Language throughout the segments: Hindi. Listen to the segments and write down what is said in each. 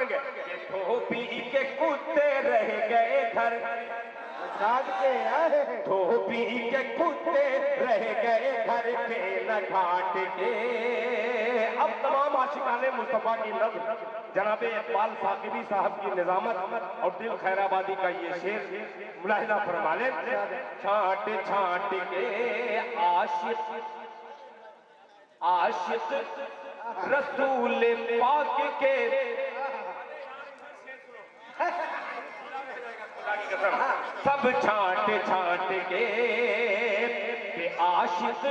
बोलेंगे कि धोबी के कुत्ते रह गए घर, धोबी के कुत्ते रह गए घर पे न घाट के। अब तमाम आशिकाने मुस्तफा की नज़्म जनाबे इकबाल साकिबी साहब की निजामत और दिल खैराबादी का ये शेर मुलाहिजा फरमा ले। छाट छाट के आशिक आशिक रसूल पाक के, सब छाट छाट के आशिक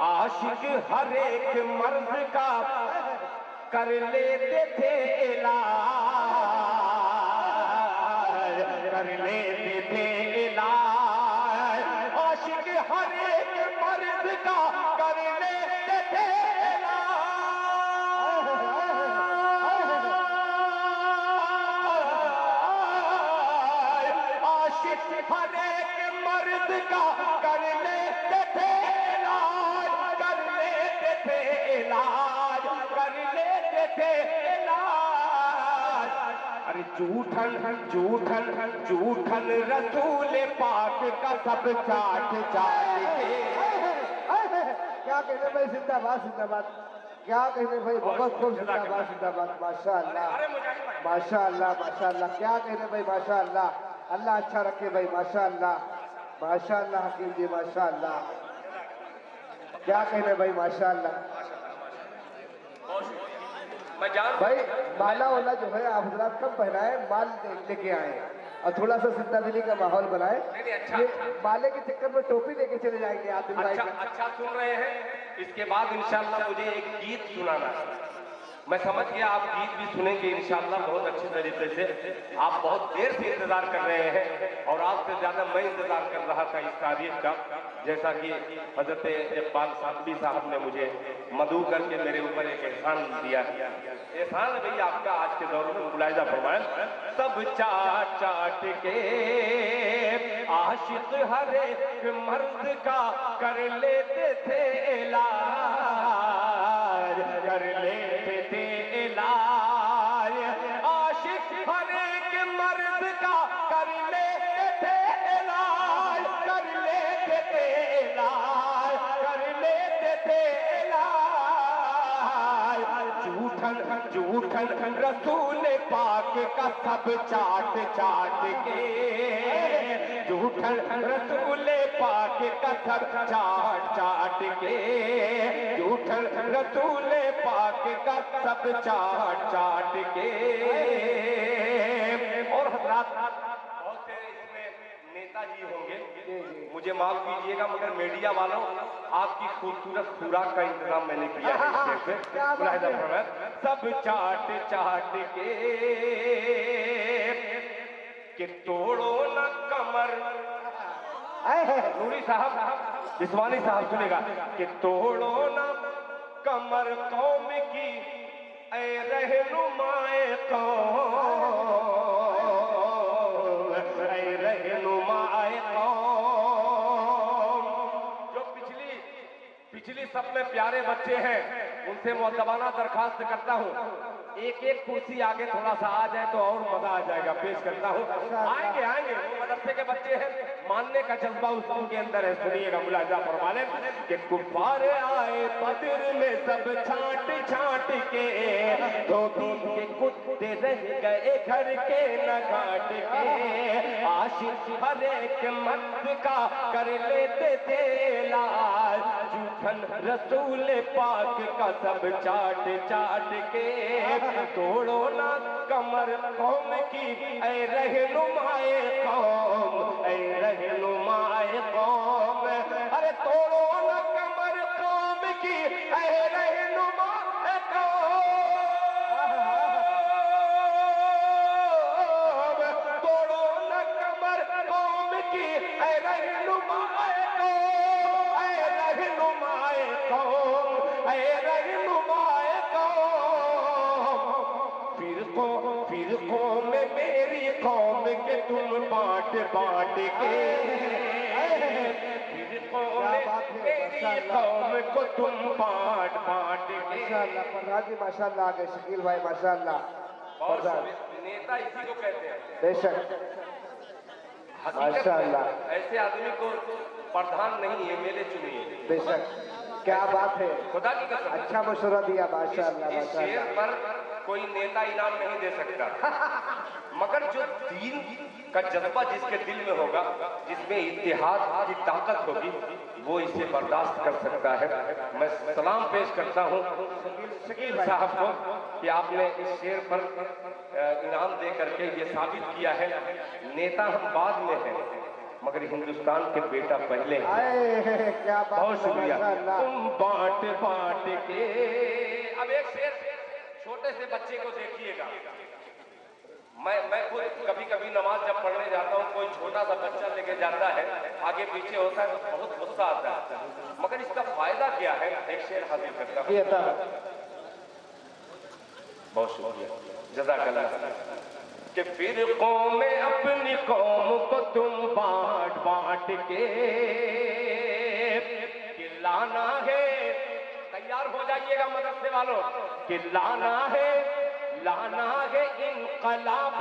आशिक हर एक मर्द का कर लेते थे इलाज, कर लेते थे इलाज। आशिक हर एक मर्द का कर लेते थे हर एक मर्द का कर लेते थे इलाज, कर लेते थे इलाज, कर लेते थे इलाज। अरे झूठन झूठन झूठन रसूल पाक का सब चाट चाट के। क्या कहने भाई, जिंदाबाद जिंदाबाद। क्या कहने भाई, बहुत खूब, जिंदाबाद जिंदाबाद। माशाअल्लाह माशाअल्लाह माशाअल्लाह। क्या कहने भाई, माशाअल्लाह। अल्लाह अच्छा रखे भाई, माशाअल्लाह माशाअल्लाह। हकीम जी माशाअल्लाह। क्या कहने भाई, माशाअल्लाह। भाई माला वाला जो है आप हजरात कम पहनाए, माल लेके आए और थोड़ा सा जिंदा दिली का माहौल बनाए। ये माले के चक्कर में टोपी लेके चले जाएंगे आप। अच्छा सुन रहे हैं। इसके बाद इंशाअल्लाह मुझे एक गीत सुनाना है। मैं समझ गया आप गीत भी सुनेंगे इंशाअल्लाह बहुत अच्छे तरीके से। आप बहुत देर से इंतजार कर रहे हैं और आपसे ज्यादा मैं इंतजार कर रहा था इस तारीख का। जैसा कि हजरत इकबाल साकिबी साहब ने मुझे मदऊ करके मेरे ऊपर एक एहसान दिया। एहसान है भैया आपका आज के दौर में मुलाहिजा फरमाएं। सब चाट चाट के आशिक हर एक मर्द का कर लेते थे इलाज, कर लेते थे इलाज। आशिक हर एक मर्द का कर लेते थे इलाज, कर लेते थे इलाज, कर लेते थे इलाज। झूठन झूठन रसूल पाक का सब चाट चाट के, झूठन रसूल पाक का सब चाट चाट के, झूठन रसूल पाक का सब चाट चाट के। और हजरात बहुत से इसमें नेताजी होंगे, मुझे माफ कीजिएगा मगर मीडिया वालों आपकी खूबसूरत खुराक का इंतजाम मैंने किया है। सब चाट चाट के तोड़ो न कमर। नूरी साहब जिस्मानी साहब सुनेगा कि तोड़ो न कमर कौम की ऐ रहनुमाए कौम, ऐ रहनुमाए कौम। जो पिछली सब में प्यारे बच्चे हैं उनसे मुअद्दबाना दरखास्त करता हूँ एक एक कुर्सी आगे थोड़ा सा आ जाए तो और मजा आ जाएगा। पेश करता हूँ। आएंगे आएंगे वो मदरसे के बच्चे हैं, मानने का जज्बा उनके अंदर है। सुनिएगा मुलाहिजा फरमा लें कि कुफार आए बदर में सब छाट छाट के, धोबी के कुत्ते रह गए घर के न घाट के। आशिक हर एक मर्द का कर लेते थे लाल, झूठन रसूल पाक का सब चाट चाट के। तोड़ो ना कमर कौम की ऐ रहनुमाए कौम, ऐ रहनुमाए कौम। अरे तोड़ो ना कमर कौम की ऐ रहनुमाए कौम, तोड़ो ना कमर कौम की ऐ रहनुमाए कौम, ऐ रहनुमाए कौम, ऐ रहनुमाए कौम। फिरकों में मेरी कौम के तुम बांट बांट के, फिरकों में मेरी कौम को तुम बांट बांट के। माशाअल्लाह प्रधान जी माशाअल्लाह। आगे शकील भाई माशाअल्लाह। प्रधान। नेता इसी को कहते हैं। बेशक हकीकत माशाअल्लाह। में ऐसे आदमी को प्रधान नहीं एमएलए चुनिए। बेशक क्या बात है, खुदा की कसम। अच्छा मशवरा दिया माशाअल्लाह इस शेर माशाअल्लाह। पर कोई नेता इनाम नहीं दे सकता, मगर जो दीन का जज्बा जिसके दिल में होगा, जिसमें इत्तेहाद की ताकत होगी, वो इसे बर्दाश्त कर सकता है। मैं सलाम पेश करता हूँ शकील साहब को कि आपने इस शेर पर इनाम दे करके ये साबित किया है नेता हम बाद में हैं, मगर हिंदुस्तान के बेटा पहले हैं। आए क्या बात, बहुत शुक्रिया। माशाअल्लाह। तुम बांट बांट के। अब एक शेर छोटे से बच्चे को देखिएगा। मैं खुद कभी कभी नमाज जब पढ़ने जाता हूँ, कोई छोटा सा बच्चा लेके जाता है, आगे पीछे होता है तो बहुत गुस्सा आता है, मगर इसका फायदा क्या है? एक शेर हाजिर करता हूँ। बहुत शुक्रिया, जज़ाकल्लाह। कि फिर कौमें अपनी कौम को तुम बांट बांट के लाना है। तैयार हो जाइएगा मदरसे वालों, कि लाना है इनकलाब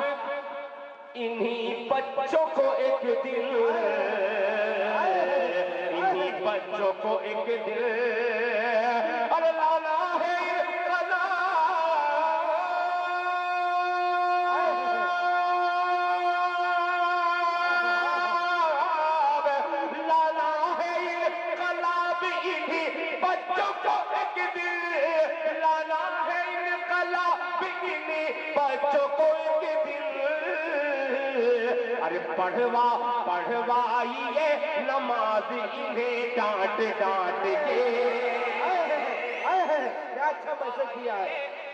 इन्हीं बच्चों को एक दिन, इन्हीं बच्चों को एक दिन, अरे लाना है पढ़वाइए नमाज इन्हें डांट डांट के। क्या अच्छा मैसेज दिया है,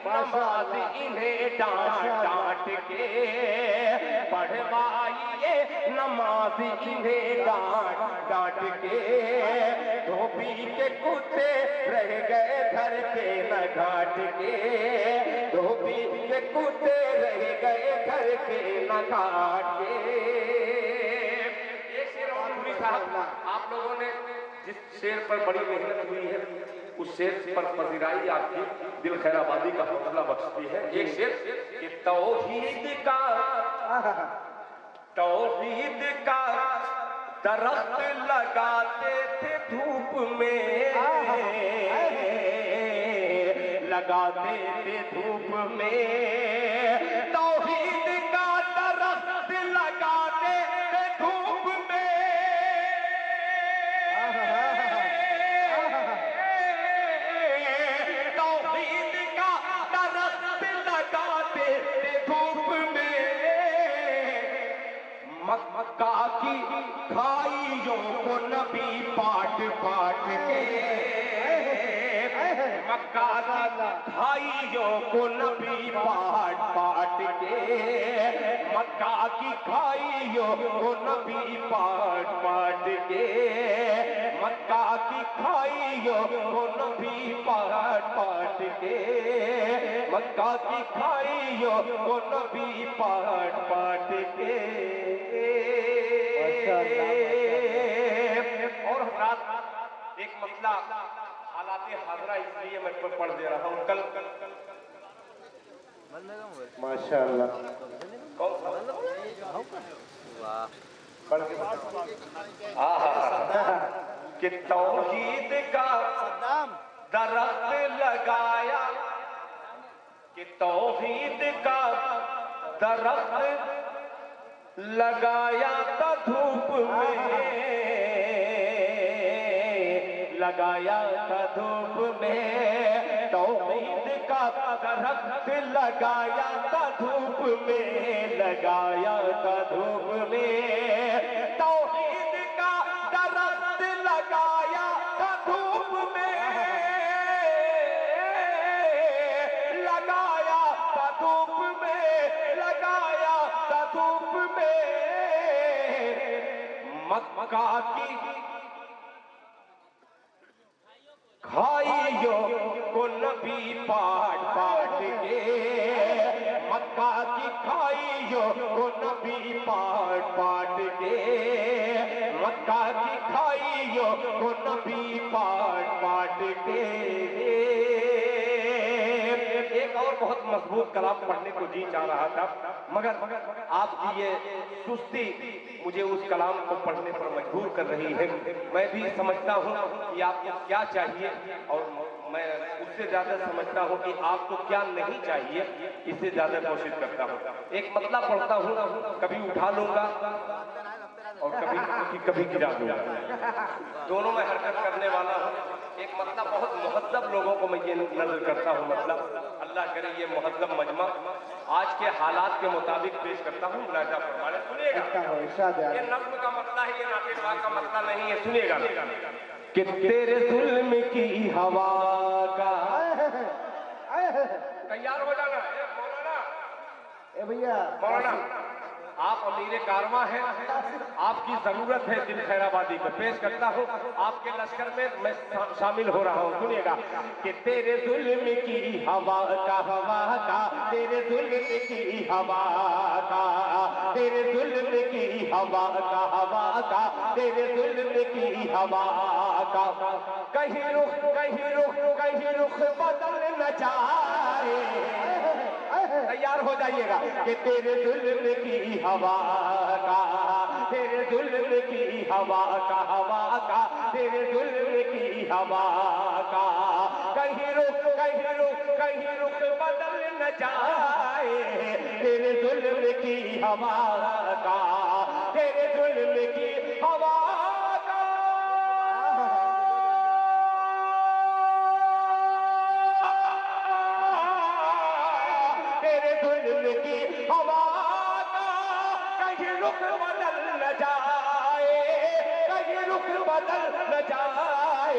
नमाज इन्हें डांट डांट के पढ़वाइए, नमाज इन्हें डांट डांट के। धोबी के कुत्ते रह गए घर के न घाट के, धोबी के कुत्ते रह गए घर के न घाट के। आप लोगों ने जिस शेर पर बड़ी मेहनत हुई है, उस शेर पर पजीराई आपकी दिल खैराबादी का हौसला बख्शती है। एक शेर कि तौहीद का दरख्त लगाते थे धूप में, लगाते थे धूप में, तौहीद का दरख्त लगाते थे धूप में, तौहीद का दरख्त लगाते थे धूप में। मक्का की खाइयों को नबी पाट पाट के, मक्का की खाइयों को नबी पाट पाट के, मक्का की खाइयों को नबी पाट पाट के, मक्का की खाइयों को नबी पाट पाट के, मक्का की खाइयों को नबी पाट पाट के। और रात एक मसला हालाते हाजरा इसलिए मैं पढ़ दे रहा हूँ। कल माशाअल्लाह कौन सा कि तौहीद का दरख्त लगाया, कि तौहीद का दरख्त लगाया था धूप में, लगाया था धूप में, तौहीद का दरख्त लगाया था धूप में, लगाया था धूप में, तौहीद का दरख्त लगाया था धूप में, लगाया था धूप में, लगाया था धूप में। मक्का की खाइयों को नबी पाट पाट के, मक्का की खाइयों को नबी पाट पाट के, मक्का की खाइयों को नबी पाट पाट के। एक और बहुत मजबूत कलाम पढ़ने को जी चाह रहा था, मगर आपकी ये सुस्ती मुझे उस कलाम को पढ़ने पर मजबूर कर रही है। मैं भी समझता हूँ कि आपको क्या चाहिए और मैं उससे ज्यादा समझता हूँ कि आपको क्या नहीं चाहिए, इससे ज्यादा कोशिश करता हूँ। एक मतलब पढ़ता हूँ, कभी उठा लूंगा और कभी गिरा दूंगा, दोनों में हरकत करने वाला हूँ। एक मतलब बहुत मुहद्दब लोगों को मैं ये नजर करता हूँ, मतलब अल्लाह करे ये मुहद्दब मजमा आज के हालात के मुताबिक पेश करता हूँ। मुलाजा फरमाने, सुनिएगा, ये नज़्म का मसला है, ये नातिक़ का मसला नहीं है। सुनिएगा कि तेरे जुल्म की हवा का, तैयार हो जाना मौलाना, भैया मौलाना आप अमीर कारवां हैं, आपकी जरूरत है दिल खैराबादी को पेश करता हूँ। आपके लश्कर में मैं शामिल हो रहा हूँ। सुनिएगा कि तेरे जुल्म की हवा का, तेरे जुल्म की हवा का, तेरे जुल्म की हवा का, तेरे जुल्म की हवा का, कहीं रुख बदल न जाए। तैयार हो जाइएगा कि तेरे जुल्म की हवा का, तेरे जुल्म की हवा का, तेरे जुल्म की हवा का, कहीं रुख बदल न जाए। तेरे जुल्म की हवा का, तेरे जुल्म की हवा का, तेरे जुल्म की हवा का, कहीं रुख बदल न जाए, कहीं रुख बदल न जाए।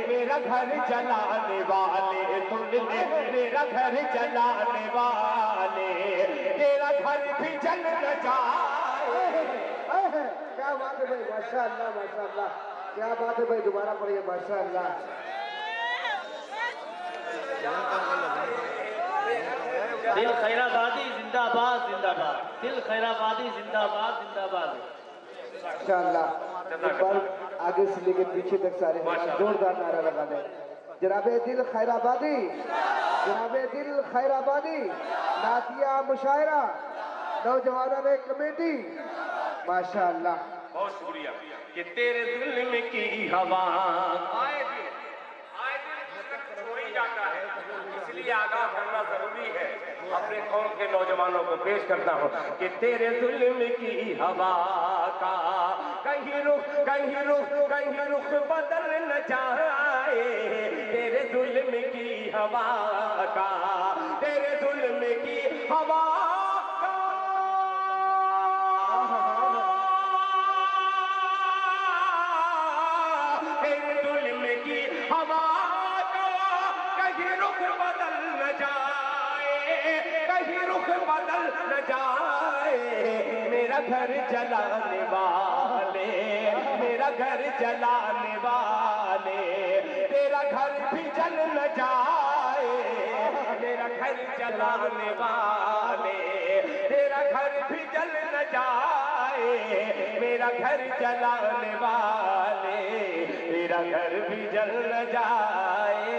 मेरा घर जलाने वाले सुन ले, मेरा घर जलाने वाले, तेरा घर भी जल न जाए। क्या बात है भाई, माशाअल्लाह माशाअल्लाह, क्या बात है भाई, दोबारा पढ़िए माशाअल्लाह। दिल खैराबादी जिंदाबाद जिंदाबाद, दिल खैराबादी जिंदाबाद जिंदाबाद। माशाअल्लाह, एक बार आगे से लेकर पीछे तक सारे जोरदार नारा लगा दे। जनाबे दिल खैराबादी, जनाबे दिल खैराबादी, नातिया मुशायरा, नौजवानों ने कमेटी, माशाअल्लाह। बहुत शुक्रिया कि तेरे जुल्म की हवा आए दिन हो ही जाता है, इसलिए आगाह करना जरूरी है। अपने कौम के नौजवानों को पेश करता हूँ कि तेरे जुल्म की हवा का, कहीं रुख बदल न जाए। तेरे जुल्म की हवा का, तेरे जुल्म की हवा का, तेरे जुल्म की हवा का, कहीं रुख बदल न जाए, कहीं रुख बदल न जाए। मेरा घर जलाने वाले, मेरा घर जलाने वाले, तेरा घर भी जल न जाए। मेरा घर जलाने वाले, तेरा घर भी जल न जाए। मेरा घर जलाने वाले, तेरा घर भी जल न जाए,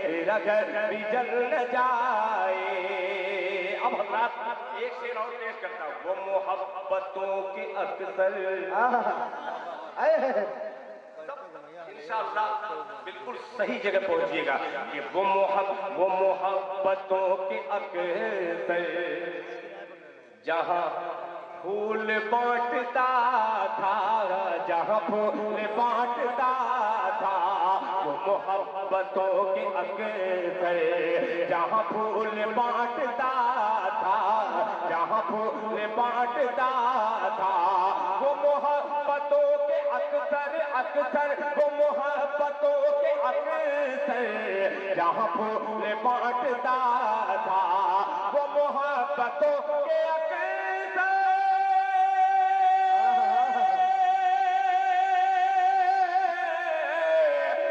तेरा घर भी जल न जाए। अब हज़रात एक शेर और पेश करता हूँ। वो मोहब्बतों के अक्सर, इंशाअल्लाह बिल्कुल सही जगह पहुंचिएगा कि वो मोहब्बतों के अक्सर, जहाँ फूल बांटता था, जहाँ फूल बांटता था, वो मोहब्बतों के अक्सर, जहाँ फूल बांटता था, जहाँ फूल बांटता था, वो मोहब्बतों के अक्सर, वो मोहब्बतों के अक्सर, जहाँ फूल बांटता था, वो मोहब्बतों के अक्सर,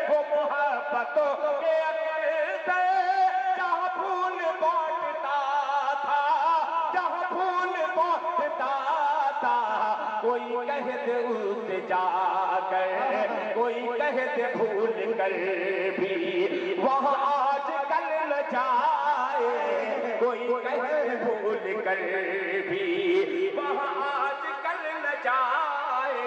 वो मोहब्बतों के अक्सर, जहाँ फूल बांटता था, जहाँ फूल बांटता था। कोई कह दे उसे जाकर, कोई कह दे भूल कर भी, वहाँ आज कल न जाए। कोई कहे भूल कर भी वहाँ आज कल न जाए।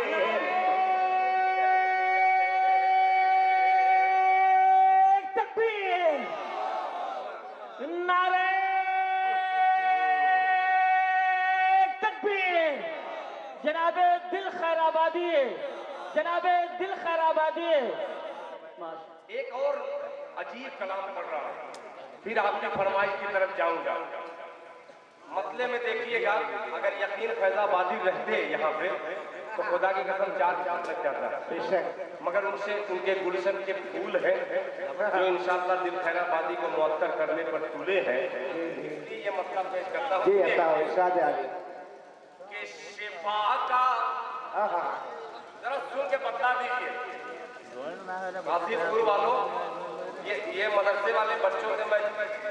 तकबीर, नारे तकबीर। जनाबे दिल खैराबादी, जनाबे दिल खैराबादी। एक और अजीब कलाम पढ़ रहा हूँ, फिर आपकी फरमाइश की तरफ जाऊंगा। मसले में देखिएगा, अगर यकीन फैजाबादी रहते यहाँ पे तो खुदा की कसम चार चांद लग जाता। मगर उनसे उनके गुलशन के फूल हैं जो इंशाअल्लाह दिल खैराबादी को मुअत्तर करने पर तुले हैं। इसलिए ये मसला पेश करता हूँ कि शिफा का जरा सुन के बता दीजिए काफी स्कूल वालों, ये मदरसे वाले बच्चों से मैं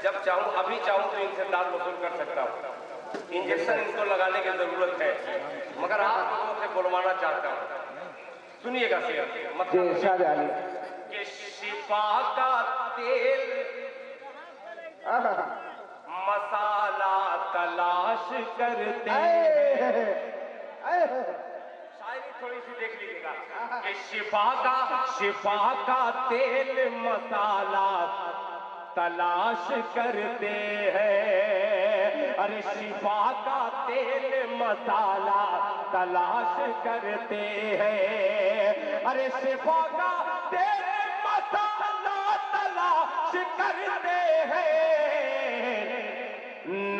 जब चाहूँ अभी चाहूँ तो इनसे दाद वसूल कर सकता हूँ। इंजेक्शन इनको लगाने की जरूरत है, मगर आप लोगों से बुलवाना चाहता हूँ। सुनिएगा मतलब कि शिफा का तेल मसाला तलाश करते हैं। शायरी थोड़ी सी देख लीजिएगा कि शिफा का तेल मसाला तलाश करते हैं। अरे शिफा का तेल मसाला तलाश करते हैं। अरे शिफा का तेल मसाला तलाश करते हैं।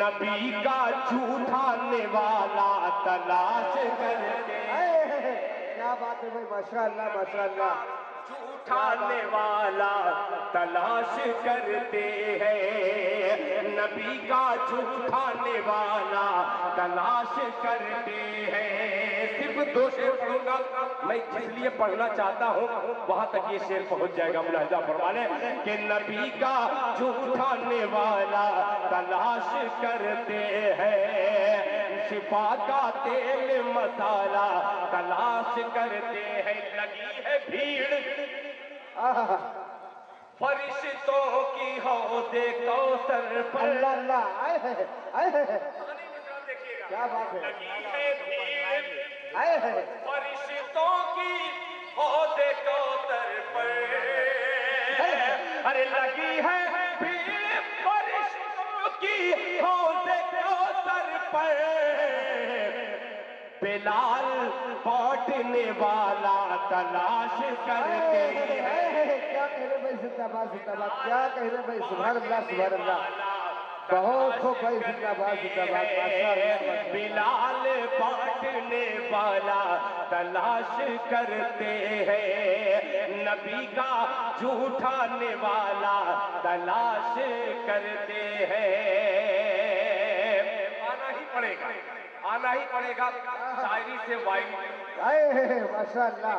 नबी का झूठाने वाला तलाश करते हैं। क्या बात है भाई, माशाअल्लाह माशाअल्लाह। झूठाने वाला तलाश करते हैं। नबी का झूठाने वाला तलाश करते हैं। सिर्फ दो शेर पढ़ूंगा मैं, इसलिए पढ़ना चाहता हूँ वहां तक ये शेर पहुंच जाएगा। मुलाहिजा फरमाने कि नबी का झूठाने वाला तलाश करते हैं। शिफा का तेल मसाला तलाश करते हैं। लगी है भीड़ फरिश्तों की हौज़े कौसर पर। अल्लाह अल्लाह, आए है आए है, क्या बात है। लगी है भीड़ आए है फरिश्तों की हौज़े कौसर पर। अरे लगी है भीड़ फरिश्तों की हौज़े कौसर पर। बिलाल बांटने वाला तलाश करते हैं। क्या कह रहे भाई, जिंदाबाद जिंदाबाद। क्या कह रहे भाई, सुभान अल्लाह सुभान अल्लाह। बहुत खूब भाई, जिंदाबाद जिंदाबाद माशाअल्लाह। बिलाल बांटने वाला तलाश करते हैं। नबी का झूठाने वाला तलाश करते हैं। आना ही पड़ेगा, आना ही पड़ेगा। शायरी से वाइल्ड माशाअल्लाह,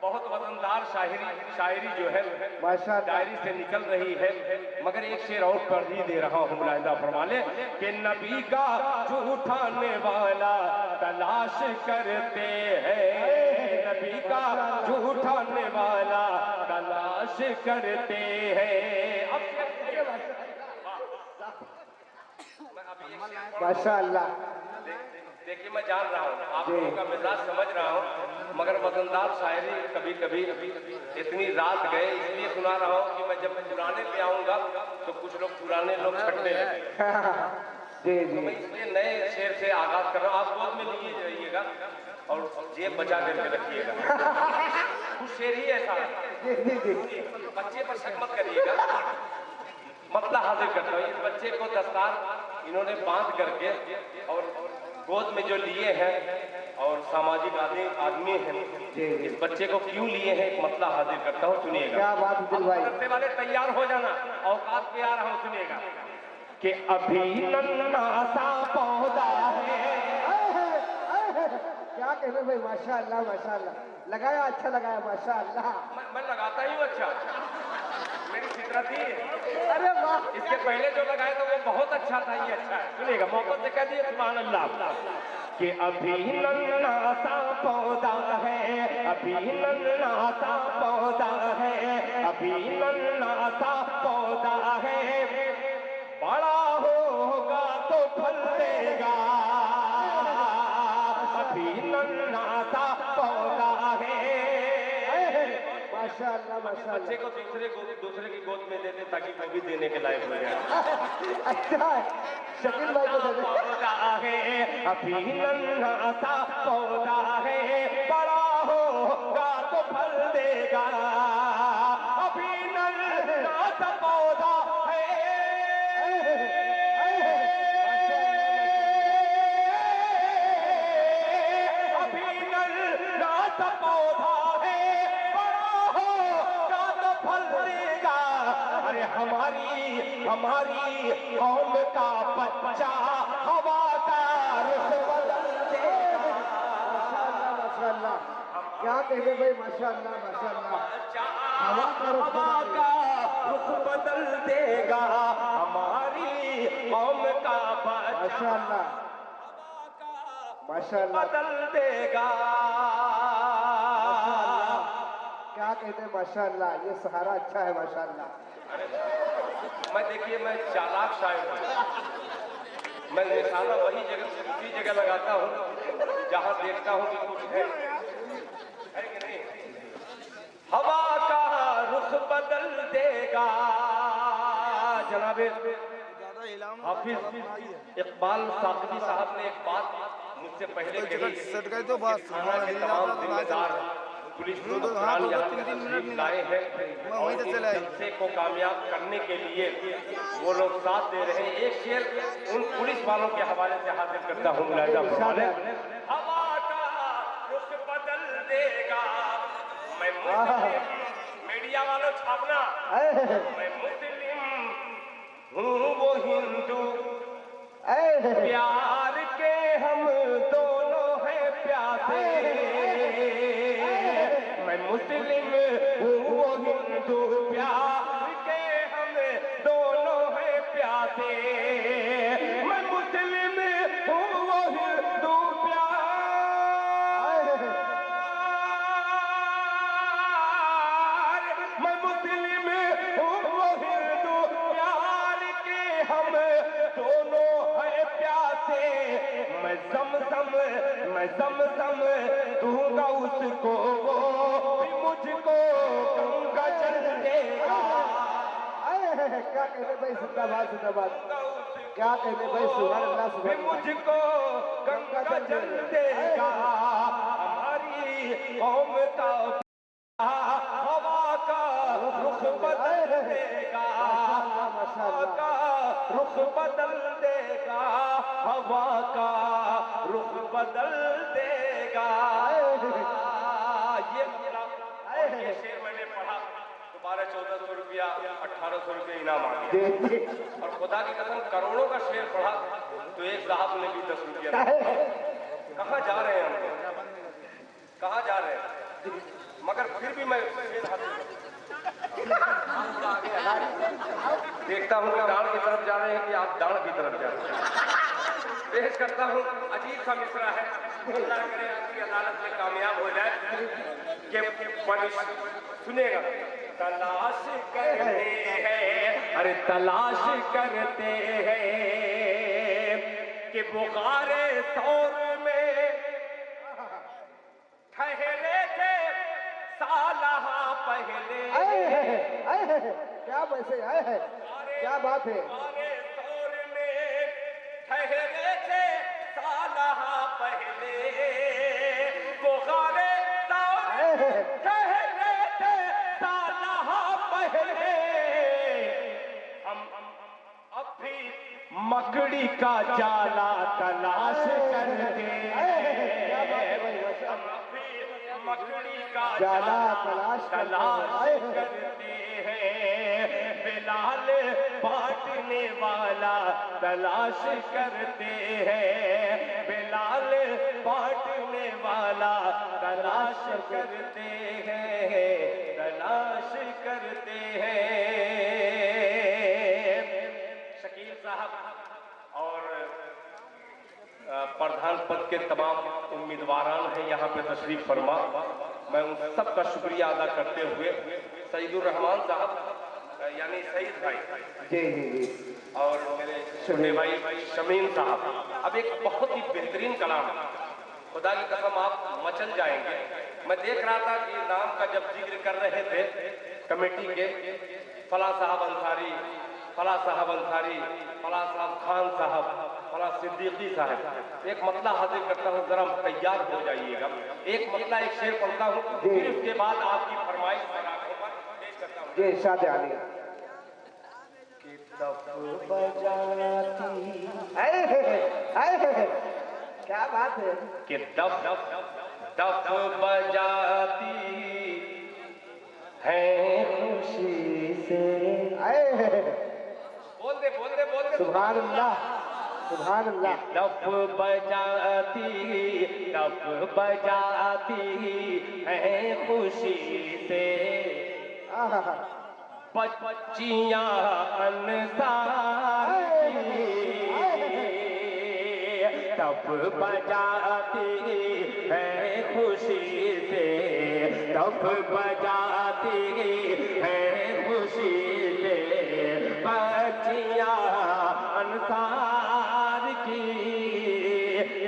बहुत वजनदार शायरी जो है माशाअल्लाह। डायरी से निकल रही है। मगर एक शेर और पढ़ ही दे रहा हूँ, मुलाहिजा फरमा ले कि नबी का झूठाने वाला तलाश करते हैं। नबी का झूठाने वाला तलाश करते हैं। माशाअल्लाह। देखिए मैं जान रहा हूँ आप लोगों का मिजाज समझ रहा हूँ, मगर वजनदार शायरी कभी कभी इतनी रात गए इसलिए सुना रहा हूँ कि मैं जब पुराने पे आऊंगा तो कुछ लोग पुराने लोग छटने लगे। जी तो मैं इसलिए नए शेर से आगाज कर रहा हूँ। आप गोद में लिए जाइएगा और जेब बचा करके रखिएगा। कुछ शेर ही ऐसा बच्चे पर शक मत करिएगा। मसला हाजिर करता हूँ। इस बच्चे को दस्तार इन्होंने बांध करके और गोद में जो लिए हैं और सामाजिक आदमी हैं, इस बच्चे को क्यों लिए हैं एक मसला हाजिर करता हूँ, सुनिएगा। क्या बात दिल भाई। मदरसे वाले तैयार हो जाना, औकात पे आ रहा हूँ, सुनिएगा कि अभी नन्हा सा पौधा है। क्या कह रहे भाई, माशाअल्लाह माशाअल्लाह। लगाया, अच्छा लगाया माशाअल्लाह। मैं लगाता ही हूँ, अच्छा मेरी फितरत ही है। अरे वाह, इसके पहले जो लगाया था वो बहुत अच्छा था, ये अच्छा है। सुनिएगा, मोहब्बत से कह दिए सुभान अल्लाह कि अभी नन्हा सा पौधा है, अभी नन्हा सा पौधा है, अभी नन्हा सा पौधा है। बड़ा माशाअल्लाह माशाअल्लाह। बच्चे को दूसरे की गोद में देते ताकि वो भी देने के लायक हो जाए। अच्छा है, शकील भाई को दे दे। पौधा है अभी नन्हा सा पौधा है, बड़ा होगा तो फल देगा। अभी नन्हा सा पौधा है, अभी नन्हा सा पौधा है, बड़ा होगा तो फल देगा। अरे हमारी कौम का बच्चा हवा का रुख बदल देगा। माशाअल्लाह माशाअल्लाह, क्या कहने भाई, माशाअल्लाह माशाअल्लाह। हवा का रुख बदल देगा, हमारी कौम का बच्चा माशाअल्लाह माशाअल्लाह बदल देगा। माशाअल्लाह। क्या कहते हैं माशाअल्लाह, ये सहारा अच्छा है माशाअल्लाह। मैं चालाक शायर हूँ। मैं निशाना उसी जगह लगाता हूँ जहाँ देखता हूँ कि कुछ है कि नहीं। हवा का रुख बदल देगा। जनाबे हाफिज इकबाल साकवी साहब ने एक बात मुझसे पहले कही। तो बात थाना के तमाम जिम्मेदार पुलिस लाए हैं, और इस जलसे को कामयाब करने के लिए वो लोग साथ दे रहे हैं। एक शेर उन पुलिस वालों के हवाले से हासिल करता हूँ। मुलाहिजा फरमाने, हवा का रुख बदल देगा। मैं मुस्लिम, मीडिया वालों छापना, मैं मुस्लिम हूँ वो हिंदू, प्यार के हम दोनों हैं प्यासे। मैं मुस्लिम हूँ वो हिंदू, प्यार के हम दोनों हैं प्यासे। मैं मुस्लिम हूँ वो हिंदू, मैं मुस्लिम हूँ वो हिंदू, प्यार के हम दोनों हैं प्यासे। मैं ज़म दूंगा उसको, वो भी मुझको गंगा जल देगा। क्या कहते भाई, जिंदाबाद जिंदाबाद। क्या कहते भाई, सुभान अल्लाह भी सुभान अल्लाह। मुझको गंगा जल देगा। हमारी कौम का हवा का रुख बदल देगा, हवा का रुख बदल देगा, हवा का रुख बदल देगा। ये शेर मैंने पढ़ा तो 1200-1400 रुपया 1800 रुपया इनाम आ गया। और खुदा की कसम करोड़ों का शेर पढ़ा तो एक साहब ने भी 10 रुपया। कहाँ जा रहे हैं हम, कहाँ जा रहे हैं? मगर फिर भी मैं देखता हूँ कि डाल की तरफ जा रहे हैं कि आप डाल की तरफ जा रहे हैं। पेश करता हूँ, अजीब सा मिसरा है। अल्लाह करे आपकी अदालत में कामयाब हो जाए कि सुनेगा। तलाश करते हैं, अरे तलाश करते हैं कि बुखारे सौर में ठहरे थे सालहा पहले। क्या वैसे है, क्या बात है। बुखारे सौर में ठहरे थे सालहा पहले, बुखारे सौर में ठहरे थे सालहा पहले। हम अब भी मकड़ी का जाला तलाश करते हैं, मकड़ी का जाला तलाश करते हैं। बिलाल बांटने वाला तलाश करते हैं, बिलाल बांटने वाला तलाश करते हैं, तलाश करते हैं। शकील साहब और प्रधान पद के तमाम उम्मीदवारान हैं यहाँ पे तशरीफ फरमा। मैं उन सब का शुक्रिया अदा करते हुए सईदुर रहमान साहब यानी सईद भाई जी जी जी और मेरे छोटे भाई शमीम साहब, अब एक बहुत ही बेहतरीन कलाम खुदा की कसम आप मचल जाएंगे। मैं देख रहा था कि नाम का जब जिक्र कर रहे थे कमेटी के, फला साहब अंसारी, फला साहब अंसारी, फला साहब खान साहब, फला सिद्दीकी साहब, एक मतला हाजिर करता हूँ, जरा तैयार हो जाइएगा। एक मतला एक शेर पढ़ता हूँ, फिर उसके बाद आपकी फरमाइश पर पेश करता हूँ। ये इरशाद आली क्या बात है कि दफ दफ बजाती है खुशी से। बोल दे बोल दे बोल दे। सुभान अल्लाह सुभान अल्लाह। दफ बजाती है खुशी से बच्चियां अंसार की, तब बजाती है खुशी से, तब बजाती है खुशी से बच्चियां अंसार की,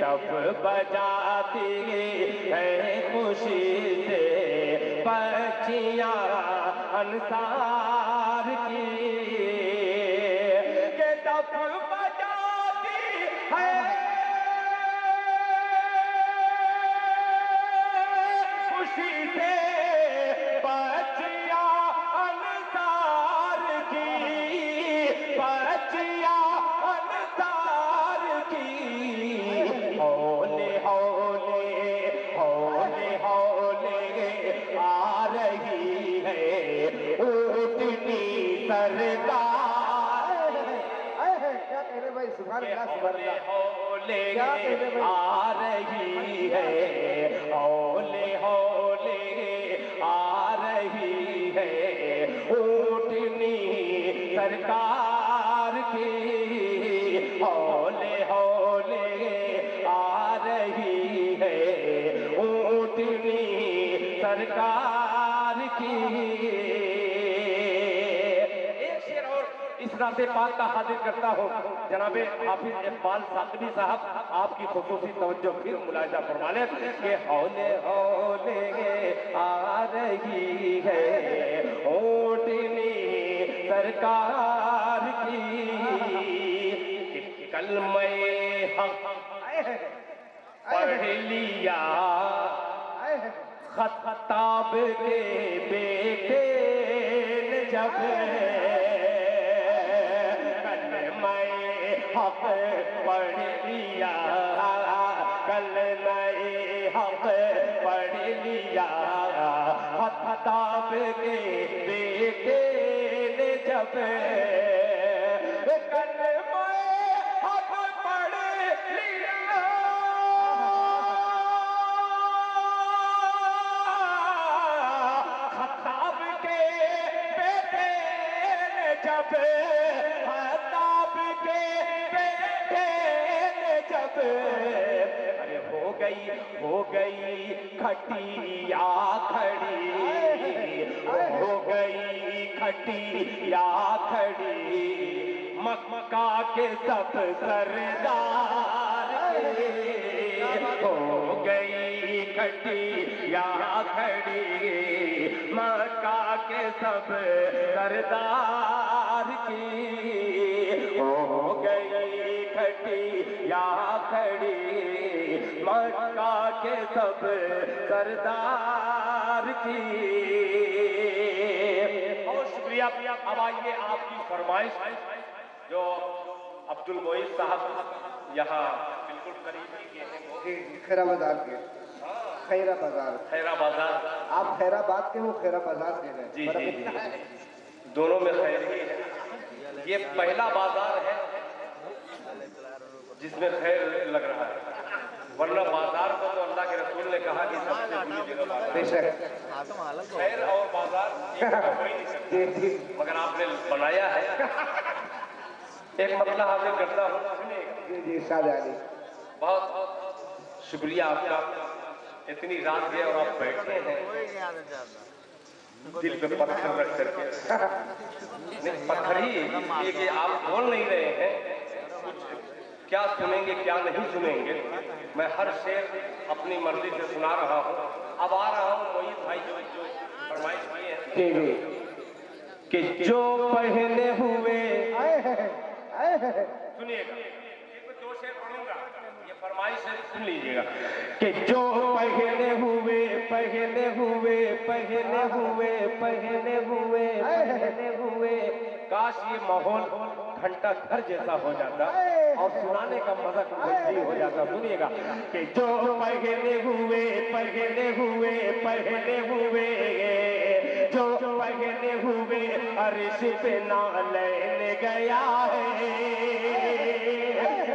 तब बजाती है खुशी से बच्चियां अंसार की, के तब बजाती है खुशी से बच्चियां अंसार की, बच्चियां अंसार की। होले होले होले होले आ रही है ऊँटनी सरकार। क्या कह रहे भाई? सुभान अल्लाह सुभान अल्लाह। होले आ रही है, होले होले आ रही है ऊँटनी सरकार की, होले होले आ रही है ऊँटनी सरकार की। एक शेर और इस नाते पाक का हाजिर करता हूँ। जनाबे हाफिज इकबाल साकवी साहब, आपकी खुसूसी तवज्जो फिर मुलाहिजा फरमा लें कि हौले हौले आ रही है ऊँटनी सरकार की, कलमे हक पढ़ लिया खत्ताब के बेटे ने जब, कलमे हक पढ़ लिया, कलमे हक पढ़ लिया खत्ताब के बेटे ने जब, कलमे हक पढ़ लिया खत्ताब के बेटे ने जब, खत्ताब के बेटे ने जब, अरे हो गई खटिया खड़ी, हो गई खटिया खड़ी मक्का के सब सरदार के, हो गई खटिया खड़ी मक्का के सब सरदार की, हो गई खटिया खड़ी मक्का के सब सरदार की। बहुत शुक्रिया। अब आइए आपकी फरमाइश जो अब्दुल मोइज साहब यहाँ बिल्कुल करीबी के हैं वो। जी खैरा बाजार के, खैरा बाजार, खैरा बाजार। आप खैराबाद के, वो खैरा बाजार के हैं। जी जी जी, दोनों में खैर ही है। ये पहला बाजार है जिसमें खैर लग रहा है, वरना बाजार को तो अल्लाह के रसूल ने कहा कि सबसे बुरी जगह बाजार। बेशक खैर और बाजार एक हो ही नहीं सकते, मगर आपने बनाया है। एक मतलब हाजिर करता हूँ, जी जी इरशाद आली। बहुत शुक्रिया आपका, इतनी रात गए और आप बैठे हैं दिल पे पत्थर रख करके। नहीं पत्थर ही, ये कि आप बोल नहीं रहे हैं, कुछ क्या सुनेंगे क्या नहीं सुनेंगे, मैं हर शेर अपनी मर्जी से सुना रहा हूँ। अब आ रहा हूँ मोहित भाई जो फरमाइश किए हैं कि जो पहने हुए, सुनिएगा दो शेर पढ़ूंगा, ये फरमाइश है, सुन लीजिएगा कि जो पहने हुए पहने हुए पहने हुए पहने हुए पहने हुए, काश ये माहौल घंटा घर जैसा हो जाता और सुनाने का मजा कुछ हो जाता। सुनिएगा कि जो पहने हुए पहने हुए पहने हुए, जो पहने हुए अर्श पे नालैन गया है,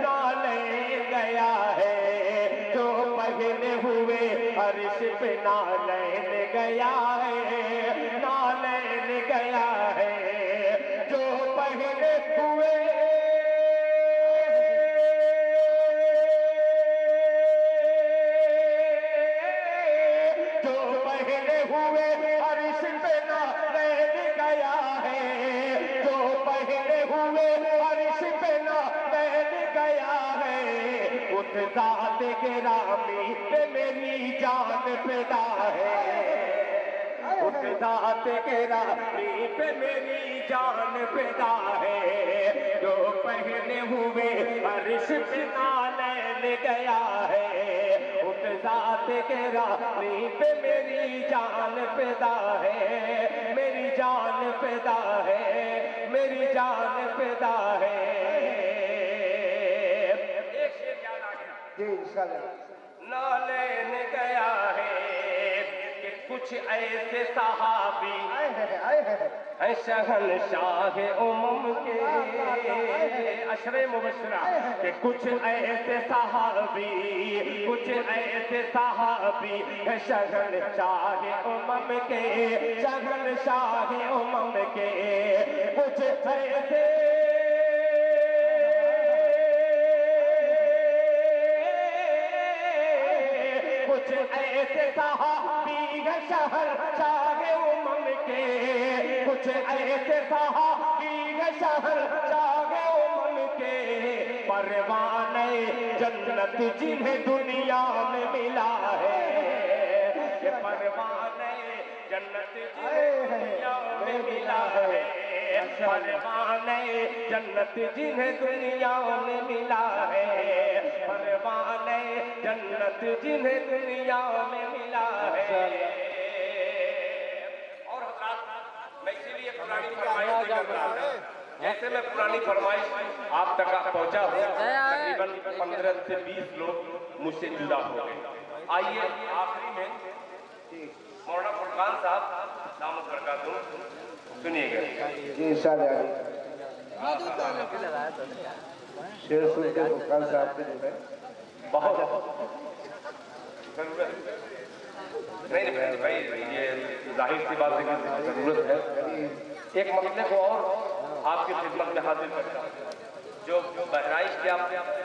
नालैन गया है। जो पहने हुए अर्श पे नालैन गया है, नालैन गया है। जो पहने हुए अर्श पे नालैन गया है, जो पहने हुए अर्श पे नालैन गया है। उस ज़ात गिरामी पे मेरी जान फिदा है, उस ज़ात गिरामी पे मेरी जान फिदा है। जो पहने हुए अर्श पे नालैन गया है, उस ज़ात गिरामी पे मेरी जान फिदा है, मेरी जान फिदा है, मेरी जान फिदा है। एक शेर याद आ गया जी इंशाल्लाह। नालैन गया है कि कुछ ऐसे सहाबी है शहंशाह उम्म के, अशरे मुबशरा कि कुछ ऐसे सहाबी, कुछ ऐसे सहाबी है शहंशाह उम्म के, शहंशाह उम्म के। कुछ ऐसे कुछ ऐसे सहाबी है शहंशाह उम्म के, कुछ ऐसे सहाबी है शहंशाह उम्म के। परवाने जन्नत जिन्हें दुनिया में मिला है, ये परवाने जन्नत जिन्हें दुनिया में मिला है, परवाने जन्नत जिन्हें दुनिया में मिला है, परवाने जन्नत जिन्हें दुनिया में मिला है। और हज़रात मैं इसीलिए पुरानी फरमाइश कर रहा था, जैसे मैं पुरानी फरमाइश आप तक पहुंचा हूँ, तकरीबन 15 से 20 लोग मुझसे जुदा हो गए। आइए आखिरी में मौलाना फुरकान साहब दामद बरकातहू सुनिएगा जी इंशाल्लाह। शेर सुन के फुरकान साहब के जो है बहुत जरूरत नहीं भाई, ये जाहिर सी बात है कि जरूरत है। एक मसले को और आपकी खिदमत में हाजिर करता हूँ, जो बहराइच के आप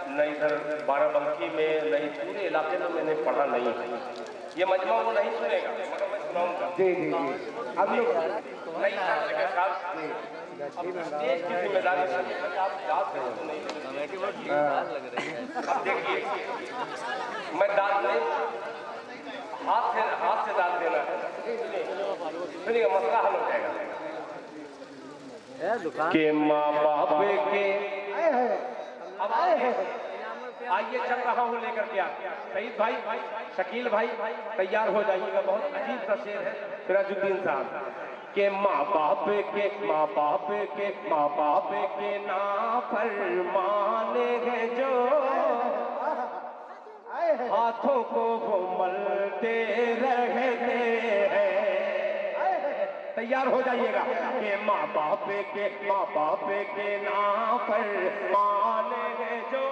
न इधर बाराबंकी में नहीं पूरे इलाके में मैंने पढ़ा नहीं है, ये मजमा वो नहीं सुनेगा मगर मैं सुनाऊंगा। जी जी जी हम लोग नहीं स्टेज की जिम्मेदारी आप याद करें तो नहीं। अब देखिए मैं दाद नहीं, हाथ से दाद देना है, सुनिए मसला हल हो जाएगा। के माँ बाप के अब आइए चल रहा हूँ लेकर के आप सईद भाई, शकील भाई तैयार हो जाइएगा। बहुत अजीब सा शेर है सिराजुद्दीन साहब के माँ बाप के, माँ बाप के, माँ बाप के नाफरमान है जो हाथों को वो मलते रहते हैं। तैयार हो जाइएगा कि माँ बाप के, माँ बाप के नाफरमान है जो,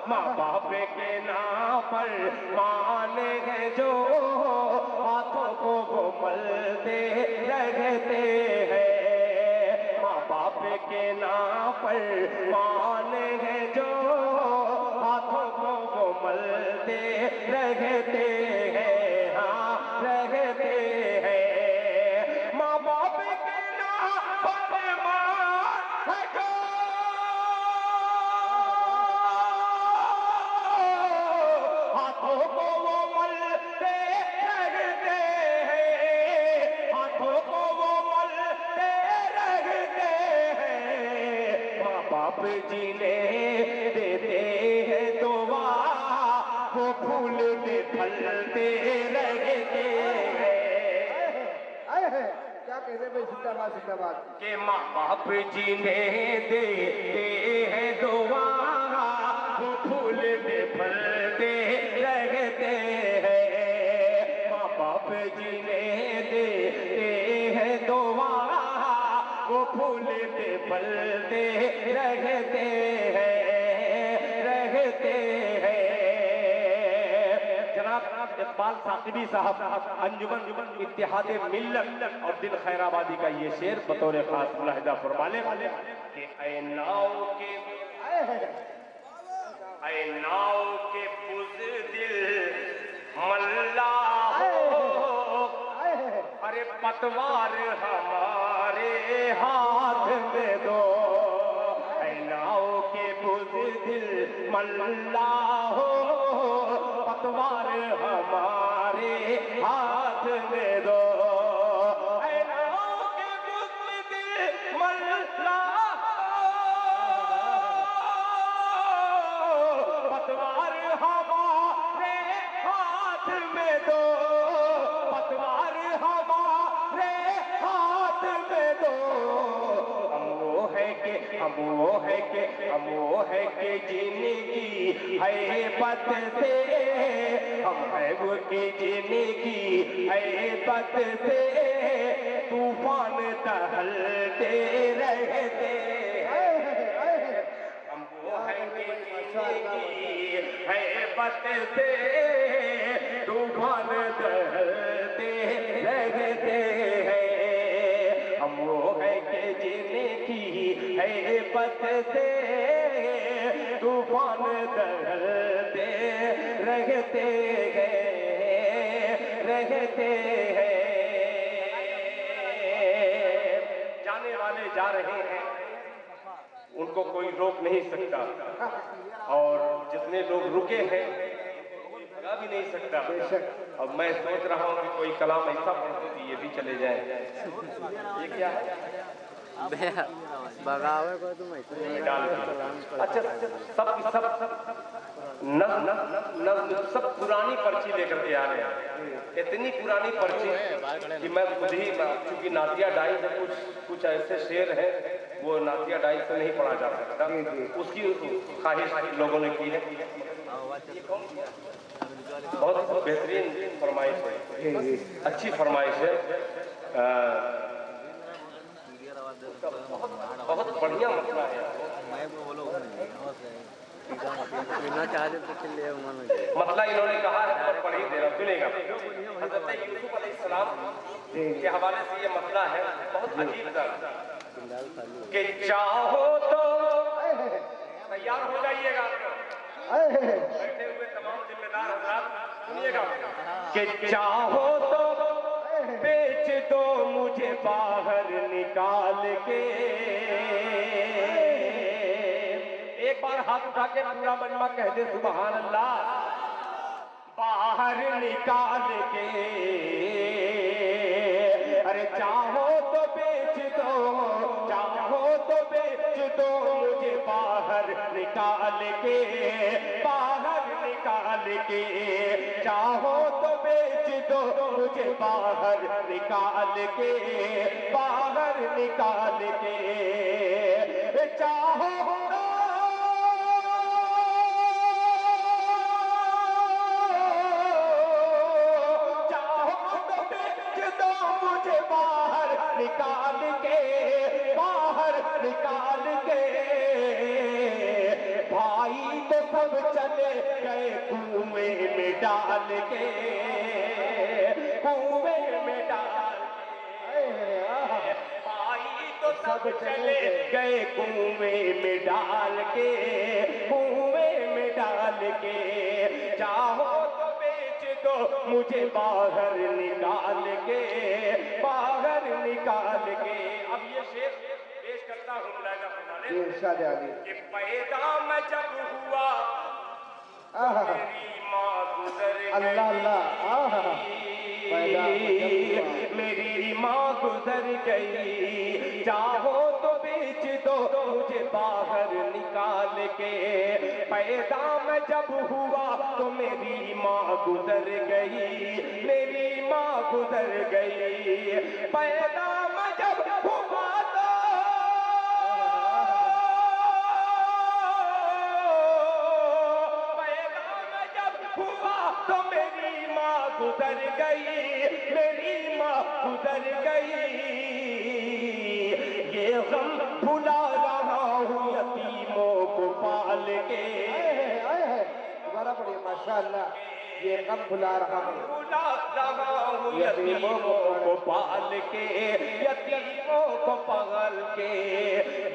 माँ बाप के नाफरमान है जो हाथों को वो मलते रहते हैं। माँ बाप के नाफरमान है जो हाथों को वो मलते रहते हैं, हाँ रहते हैं। माँ बाप के नाफरमान है जो हाथों को वो मलते रहते हैं, हाथों को वो मलते रहते हैं। माँ बाप जीने देते हैं दुआ, वो फूल में फलते रहते हैं। क्या कह रहे भाई, जिंदाबाद जिंदाबाद। के माँ बाप जीने देते हैं दुआ, वो फूल में फलते रहते हैं। माँ बाप जीने देते हैं दुआ, वो फूल में फलते रहते हैं, रहते हैं। जनाब इकबाल साकिबी साहब अंजुमन इत्तेहाद मिल्लत और दिल खैराबादी का ये शेर बतौर खास मुलाहिदा फरमाने वाले कि ऐ नाव के बुज़दिल मल्ला हो, अरे पतवार हमारे हाथ में दो। ऐ नाव के बुज़दिल मल्ला हो, पतवार हमारे हाथ में दो। ऐ नाव के बुज़दिल मल्ला हो, पतवार हमारे हाथ में दो, पतवार हमारे हाथ में दो। हम वो है कि जिंदगी हैबत से, हम है वो कि जिंदगी हैबत से तूफान टहलते रहते हैं। हम वो है कि जिंदगी हैबत से तूफान टहलते रहते हैं। हम वो है कि जिंदगी हैबत से तूफान टहलते रहते हैं, रहते हैं। जाने वाले जा रहे हैं, उनको कोई रोक नहीं सकता, और जितने लोग रुके हैं भगा भी नहीं सकता। अब मैं सोच रहा हूँ कि कोई कलाम ऐसा पढ़ दो कि ये भी चले जाए। ये क्या है? बगावे को तुम अच्छा, सब सब पुरानी पर्ची लेकर के आ रहे हैं। इतनी पुरानी पर्ची कि मैं खुद ही, क्योंकि नातिया डाई से कुछ ऐसे शेर हैं वो नातिया डाई से नहीं पढ़ा जा सकता, उसकी ख्वाहिश लोगों ने की है। बहुत बेहतरीन फरमाइश है, अच्छी फरमाइश है। बहुत बढ़िया मसला है। मसला इन्होंने कहा है और पढ़ ही दे रहा, सुनेगा। हज़रत यूसुफ अलैहिस्सलाम के हवाले से ये मसला है, बहुत अजीब सा कि चाहो तो तैयार हो जाइएगा, बैठे हुए तमाम जिम्मेदार हज़रात सुनिएगा, कि चाहो तो बेच दो मुझे बाहर निकाल के। एक बार हाथ उठा के पूरा मजमा कह दे सुभान अल्लाह। बाहर निकाल के, अरे चाहो तो बेच दो, चाहो तो बेच दो मुझे बाहर निकाल के, बाहर निकाल के। चाहो तो बेच दो मुझे बाहर निकाल के, बाहर निकाल के। चाहो मुझे बाहर निकाल के, बाहर निकाल के। भाई तो सब चले गए कुएं में डाल के, कुएं में डाल के। भाई तो सब चले गए कुएं में डाल के, कुएं में डाल के। चाहो तो बेच दो मुझे बाहर निकाल के, बाहर निकाल के। अब ये शेर पेश करता हूँ मुलाहिजा फरमाने कि पैदा मैं जब हुआ मेरी माँ गुजर अल्लाह अल्लाह मेरी माँ गुजर गई, चाहो तो बेच दो मुझे बाहर निकाल के। पैदा मैं जब हुआ तो मेरी माँ गुजर गई, मेरी माँ गुजर गई। पैदा मैं जब हुआ तो पैदा मैं जब हुआ तो मेरी माँ गुजर गई, मेरी माँ गुजर गई। ये गम भुला रहा हूँ यतीमों को पाल के। दोबारा पढ़िए माशाअल्लाह। ये गम भुला रहा हूँ, भुला रहा हूँ यतीमों को पाल के, यतीमों को पाल के।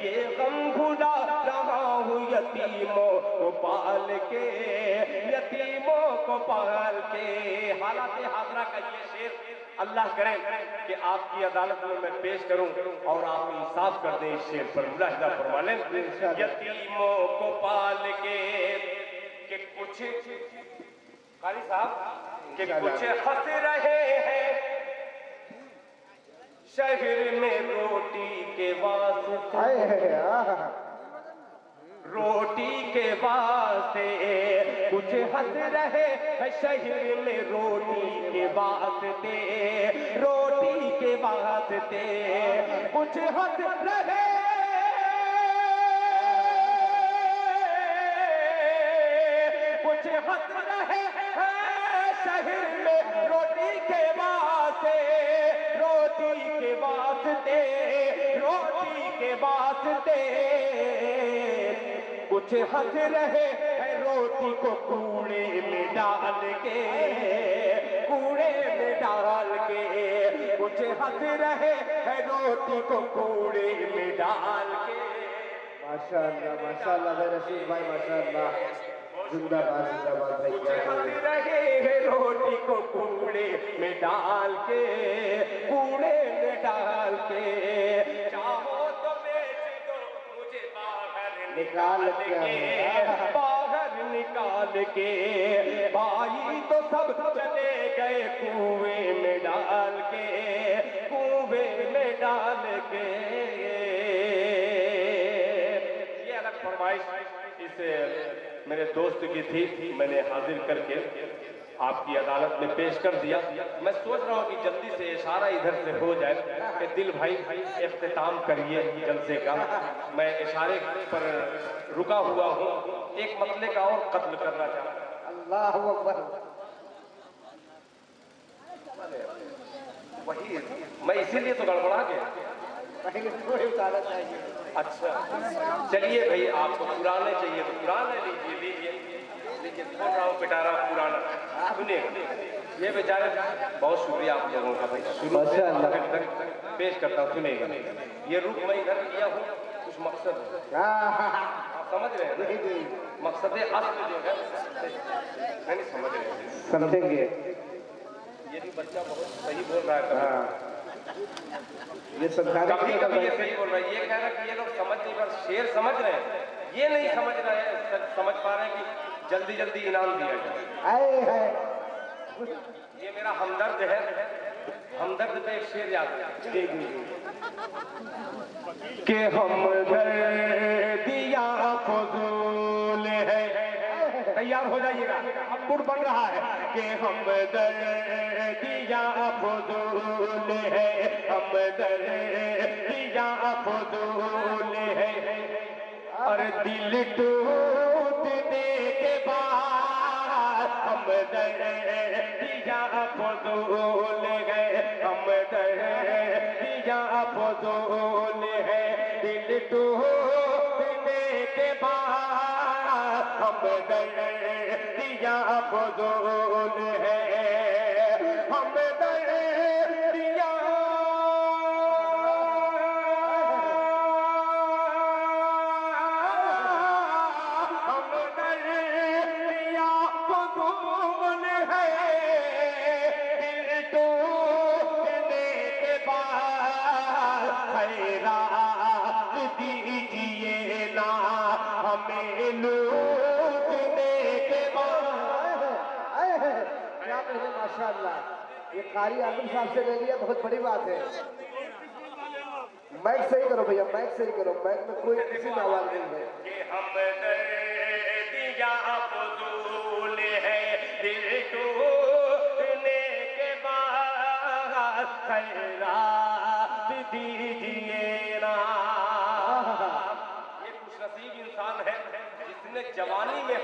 ये गम भुला रहा हूँ यतीमों को पाल के, यतीमों को पाल के। हालात हाजरा का ये शेर अल्लाह करे कि आपकी अदालत में मैं पेश करूं और आप इंसाफ कर दें इस शेर पर। मुलाहिजा फरमा लें। यतीमों को पाल के कुछ कारी साहब कि कुछ हंस रहे हैं शहर में रोटी के वास्ते, रोटी के वास्ते। कुछ हंस रहे हैं शहर में रोटी के वास्ते, रोटी के वास्ते। कुछ हंस रहे कुछ हंस रहे हैं शहर में रोटी के वास्ते, रोटी के वास्ते, रोटी के वास्ते। कुछ हंस रहे हैं रोटी को कूड़े में डाल के, कूड़े में डाल के। कुछ हंस रहे हैं रोटी को कूड़े में डाल के। माशाअल्लाह माशाअल्लाह भाई रशीद भाई माशाअल्लाह। जिंदाबाद जिंदाबाद भाई। कुछ हंस रहे हैं रोटी को कूड़े में डाल के, कूड़े में डाल के। चाहो तो बेच दो मुझे बाहर निकाल के, बाहर निकाल के। भाई तो सब चले गए कुएं में डाल के, कुएं में डाल के। ये अलग फरमाइश इस मेरे दोस्त की थी, मैंने हाजिर करके आपकी अदालत में पेश कर दिया। मैं सोच रहा हूँ कि जल्दी से इशारा इधर से हो जाए कि दिल भाई इख्तिताम करिए जलसे का। मैं इशारे पर रुका हुआ हूँ, एक मसले का और कत्ल करना चाहता हूँ। अल्लाहु अकबर। वही मैं इसीलिए तो गड़बड़ा गया। उतारना चाहिए। अच्छा चलिए भाई, आपको पुराने चाहिए तो पुराने लीजिए, लीजिए लीजिए। बोल रहा हूँ पिटारा पुराना। सुनिए, ये बेचारे बहुत शुक्रिया आप लोगों का भाई। शुरू से आखिर तक पेश करता हूँ, सुनिएगा। ये रुख मैं इधर किया हूँ कुछ मकसद है, आप समझ रहे हैं? मकसद असल जो है नहीं समझ रहे हैं, समझेंगे। ये भी बच्चा बहुत सही बोल रहा है। ये समझाने कभी कभी ये सही बोल रहा है, ये कह रहा है कि ये लोग समझ नहीं पर शेर समझ रहे हैं, ये नहीं समझ रहे हैं, समझ पा रहे हैं कि जल्दी जल्दी इनाम दिया जाए। ये मेरा हमदर्द है, हमदर्द पे एक शेर याद है कि हमदर्दिया फजूल है। तैयार हो जाइएगा, अब बुढ़ बन रहा है कि हमदर्दिया फजूल है, हमदर्दिया फजूल है। और दिल टूटने के बाद हमदर्दिया फजूल है, हमदर्दिया फजूल है। दिल टूटने के बाद हमदर्दिया फजूल है, हमदर्दिया हमदर्दिया फजूल है। दिल टूटने के बाद खैरात दीजिए ना हमें लूटने के बाद। माशाल्लाह। ये कारी आमिर साहब से ले लिया, बहुत बड़ी बात है। माइक सही करो भैया, माइक सही करो, माइक में कोई किसी में आवाज नहीं है। कि हम दिया फजूल है दिल टूटने के बाद खैरात दीजिए ना। ये खुशनसीब इंसान है जिसने जवानी में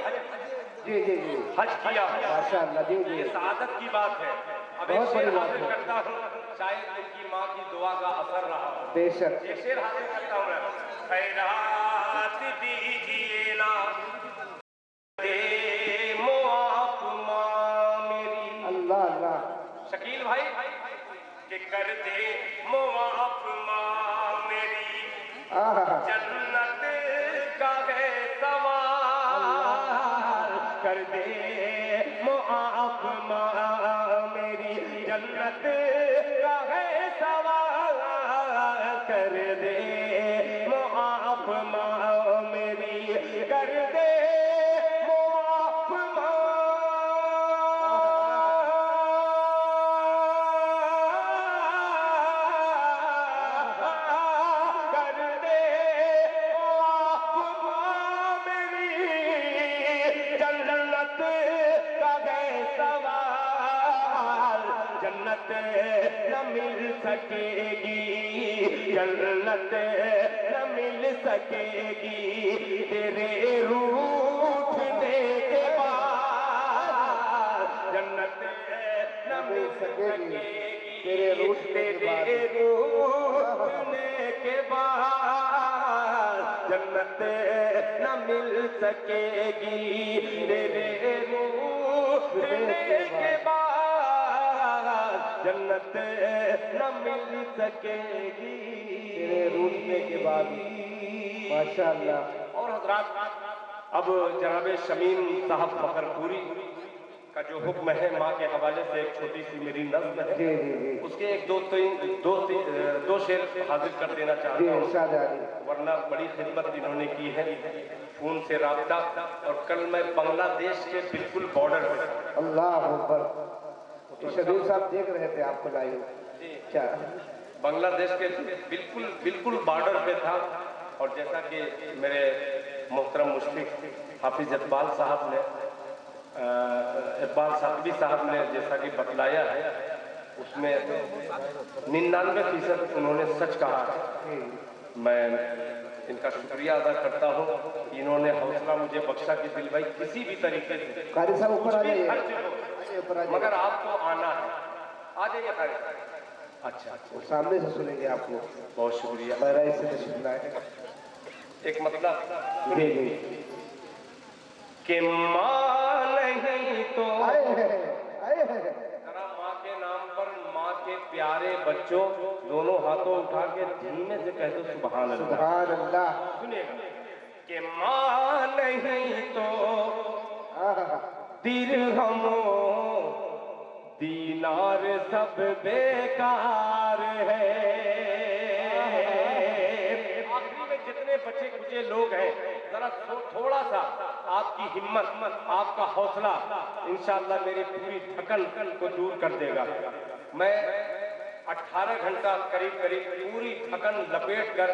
जी जी जी हज किया। माशाल्लाह। जी जी ये सादत की बात है। अब एक बहुत बड़ी शेर बात हासिल है। करता हूँ, शायद इनकी माँ की दुआ का असर रहा। बेशक। एक शेर हासिल करता हूँ मैं। खैरात दीजिए ना दे मुआफ माँ मेरी। अल्लाह अल्लाह। शकील भाई कि कर दे मुआफ माँ मेरी, आहा। जन्नत का है सवाल कर दे मुआफ माँ मेरी, जन्नत का है सवाल कर दे मुआफ माँ मेरी, कर दे मुआफ माँ कर दे मुआफ माँ मेरी, जन्नत का है सवाल जन्नत न मिल सकेगी, जन्नत न मिल सकेगी तेरे रूठने के बाद, जन्नत न मिल सकेगी तेरे रूठने के बाद, जन्नत न मिल सकेगी तेरे रूठने के बाद, जन्नत न मिल सकेगी तेरे रूठने के बाद। माशाल्लाह। और हजरात, अब जनाब शमीम साहब फखरपुरी का जो हुक्म है माँ के हवाले से एक छोटी सी मेरी नज़्म है, जी जी जी उसके एक दो शेर हाजिर कर देना जी चाहता हूँ, इरशाद आली। वरना बड़ी खिदमत इन्होंने की है। फोन से राब्ता, और कल मैं बांग्लादेश के बिल्कुल बॉर्डर पे था। अल्लाह अकबर। तो शबीर साहब देख रहे थे आपको लाइव। क्या बांग्लादेश के बिल्कुल बॉर्डर पे था, और जैसा कि मेरे मोहतरम मुश्फिक हाफिज इकबाल साहब ने इकबाल साहबी साहब ने जैसा कि बतलाया है, उसमें 99% उन्होंने सच कहा है। मैं इनका शुक्रिया अदा करता हूँ, इन्होंने हौसला मुझे बख्शा कि दिल भाई किसी भी तरीके से कारी साहब ऊपर आ कुछ भी जाइए, खर्च हो, ऊपर आ जाइए। मगर आपको आना है। आ जाइए कारी साहब। अच्छा, वो सामने से सुनेंगे आप लोग। बहुत शुक्रिया। मेरा इससे तशरीफ लाए। एक मतलब जी जी कि माँ नहीं तो आए हैं, आए हैं। जरा माँ के नाम पर माँ के प्यारे बच्चों दोनों हाथों उठा के धीमे से कह दो सुभान अल्लाह। सुभान अल्लाह। सुनिएगा कि माँ नहीं तो आहा। दिरहमो दीनार सब बेकार है। आखिरी में जितने बचे कुचे लोग हैं, जरा थोड़ा सा आपकी हिम्मत, आपका हौसला इंशाअल्लाह मेरी पूरी थकन को दूर कर देगा। मैं 18 घंटा करीब पूरी थकन लपेट कर,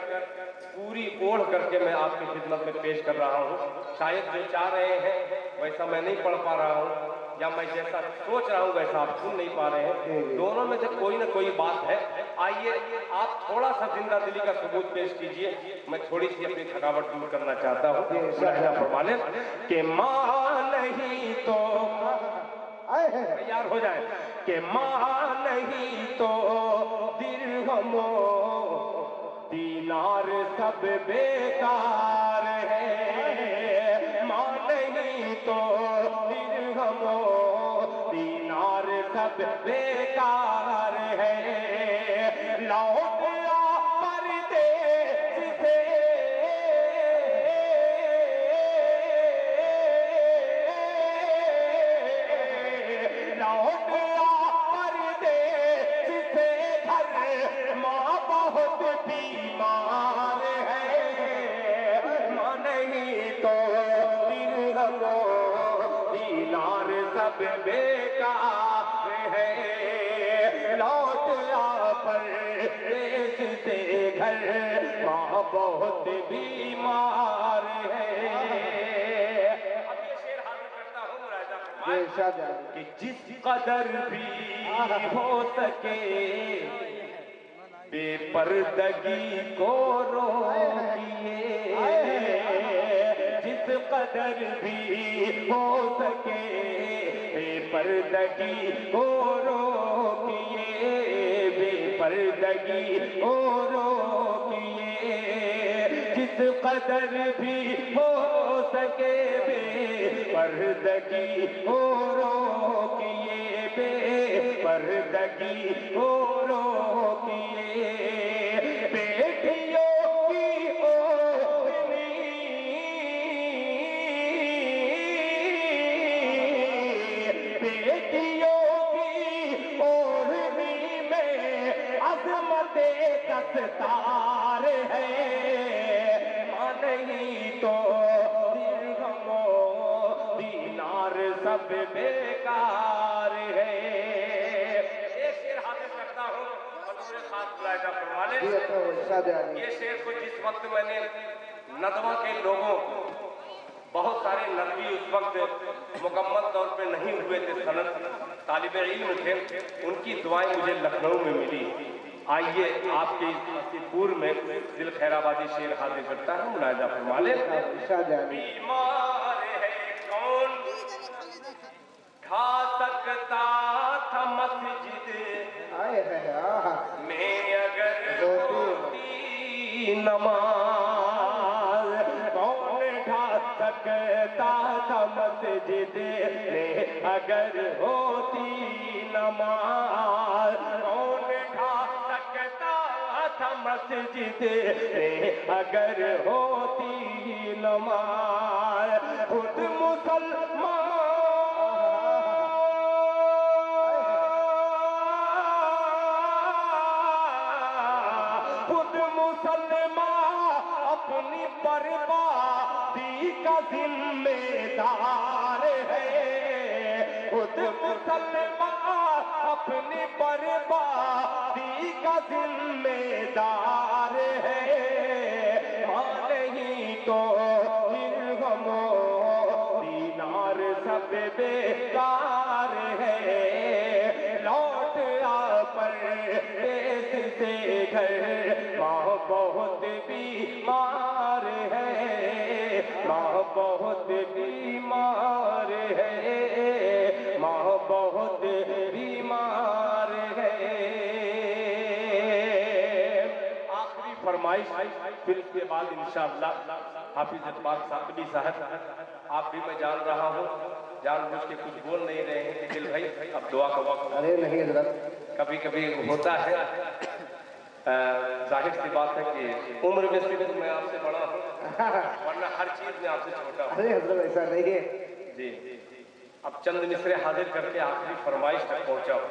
पूरी ओढ़ करके मैं आपकी खिदमत में पेश कर रहा हूँ। शायद जो चाह रहे हैं वैसा मैं नहीं पढ़ पा रहा हूँ, या मैं जैसा सोच रहा हूँ वैसा आप सुन नहीं पा रहे हैं। दोनों में से कोई ना कोई बात है। आइए आप थोड़ा सा जिंदा दिली का सबूत पेश कीजिए। मैं थोड़ी सी अपनी थकावट दूर करना चाहता हूँ। मुलाहिजा फरमा लें कि माँ नहीं तो आए हैं। तैयार हो जाए कि माँ नहीं तो दिरहमो दीनार सब बेकार है। माँ नहीं तो दिरहमो दीनार सब बेकार है। लौट आ परदेस से लौट आ परदेस से घर, माँ बहुत बीमार है। माँ नहीं तो दिरहमो दीनार सब बेकार है, लौट आ परदेस से घर, माँ बहुत बीमार है। अब ये शेर हाजिर करता हूँ मुरादा फरमाए कि जिस कदर भी हो सके बेपर्दगी को रोकिए, जिस कदर भी हो सके बेपर्दगी को रोकिए, बेपर्दगी को रोकिए, जिस कदर भी हो सके बेपर्दगी को रोकिए, बेपर्दगी को रोकिए, बेटियों की ओढ़नी, बेटियों की ओढ़नी में अज़मते दस्तार है, नहीं तो दिरहमो दीनार सब बेकार है। एक शेर हासिल करता हूँ बतौर खास मुलाहिजा फरमा लें। ये शेर को जिस वक्त मैंने नदवा के लोगों को, बहुत सारे नदवी उस वक्त मुकम्मल तौर पे नहीं हुए थे, सनद तालिब इल्म थे, उनकी दुआएं मुझे लखनऊ में मिली। आइए आपके इस पूर्व में दिल खैराबादी शेर हाजिर करता है, मुलाहिजा फरमा लें। बीमार है कौन खा सकता था मस्जिद में अगर होती नमाज, कौन खा सकता था मस्जिद में अगर होती नमाज, कौन खा सकता था मस्जिद में अगर होती नमाज, खुद मुसलमान अपनी बर्बादी का जिम्मेदार है, खुद मुसलमान अपनी बर्बादी का जिम्मेदार है, नहीं तो दिरहमो दीनार सब बेकार है, लौट आ परदेस से घर, माँ बहुत बीमार है, माँ बहुत बीमार है, माँ बहुत बीमार है। आखिरी फरमाइश, फिर इसके बाद इंशाअल्लाह हाफिज इकबाल साकबी साहब, आप भी मैं जान रहा हूँ जानबूझ के कुछ बोल नहीं रहे हैं कि दिल भाई अब दुआ का वक्त। अरे नहीं हजरत, कभी कभी होता है, जाहिर सी बात है कि उम्र में सिर्फ मैं आपसे बड़ा हूँ, वरना हर चीज में आपसे छोटा हूँ। अरे हजरत ऐसा नहीं है जी। अब चंद मिसरे हाजिर करके आखिरी फरमाइश तक पहुँचा हूँ।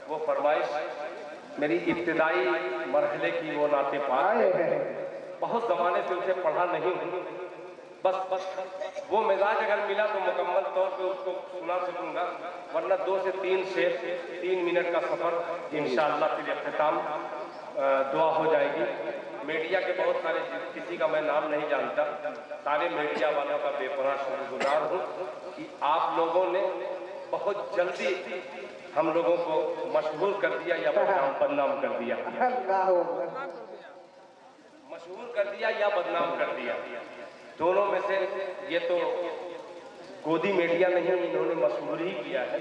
वो फरमाइश मेरी इब्तिदाई मरहले की वो नाते पाक है, बहुत जमाने से उसे पढ़ा नहीं हूँ, बस वो मिजाज अगर मिला तो मुकम्मल तौर पे उसको सुना सकूंगा, वरना 2 से 3 शेर 3 मिनट का सफर इंशाअल्लाह फिर इख्तिताम दुआ हो जाएगी। मीडिया के बहुत सारे, किसी का मैं नाम नहीं जानता, सारे मीडिया वालों का बेपनाह शुक्रगुजार हूँ कि आप लोगों ने बहुत जल्दी हम लोगों को मशहूर कर दिया या बदनाम कर दिया, मशहूर कर दिया या बदनाम कर दिया, दोनों में से ये तो गोदी मीडिया नहीं, इन्होंने मशहूर ही किया है।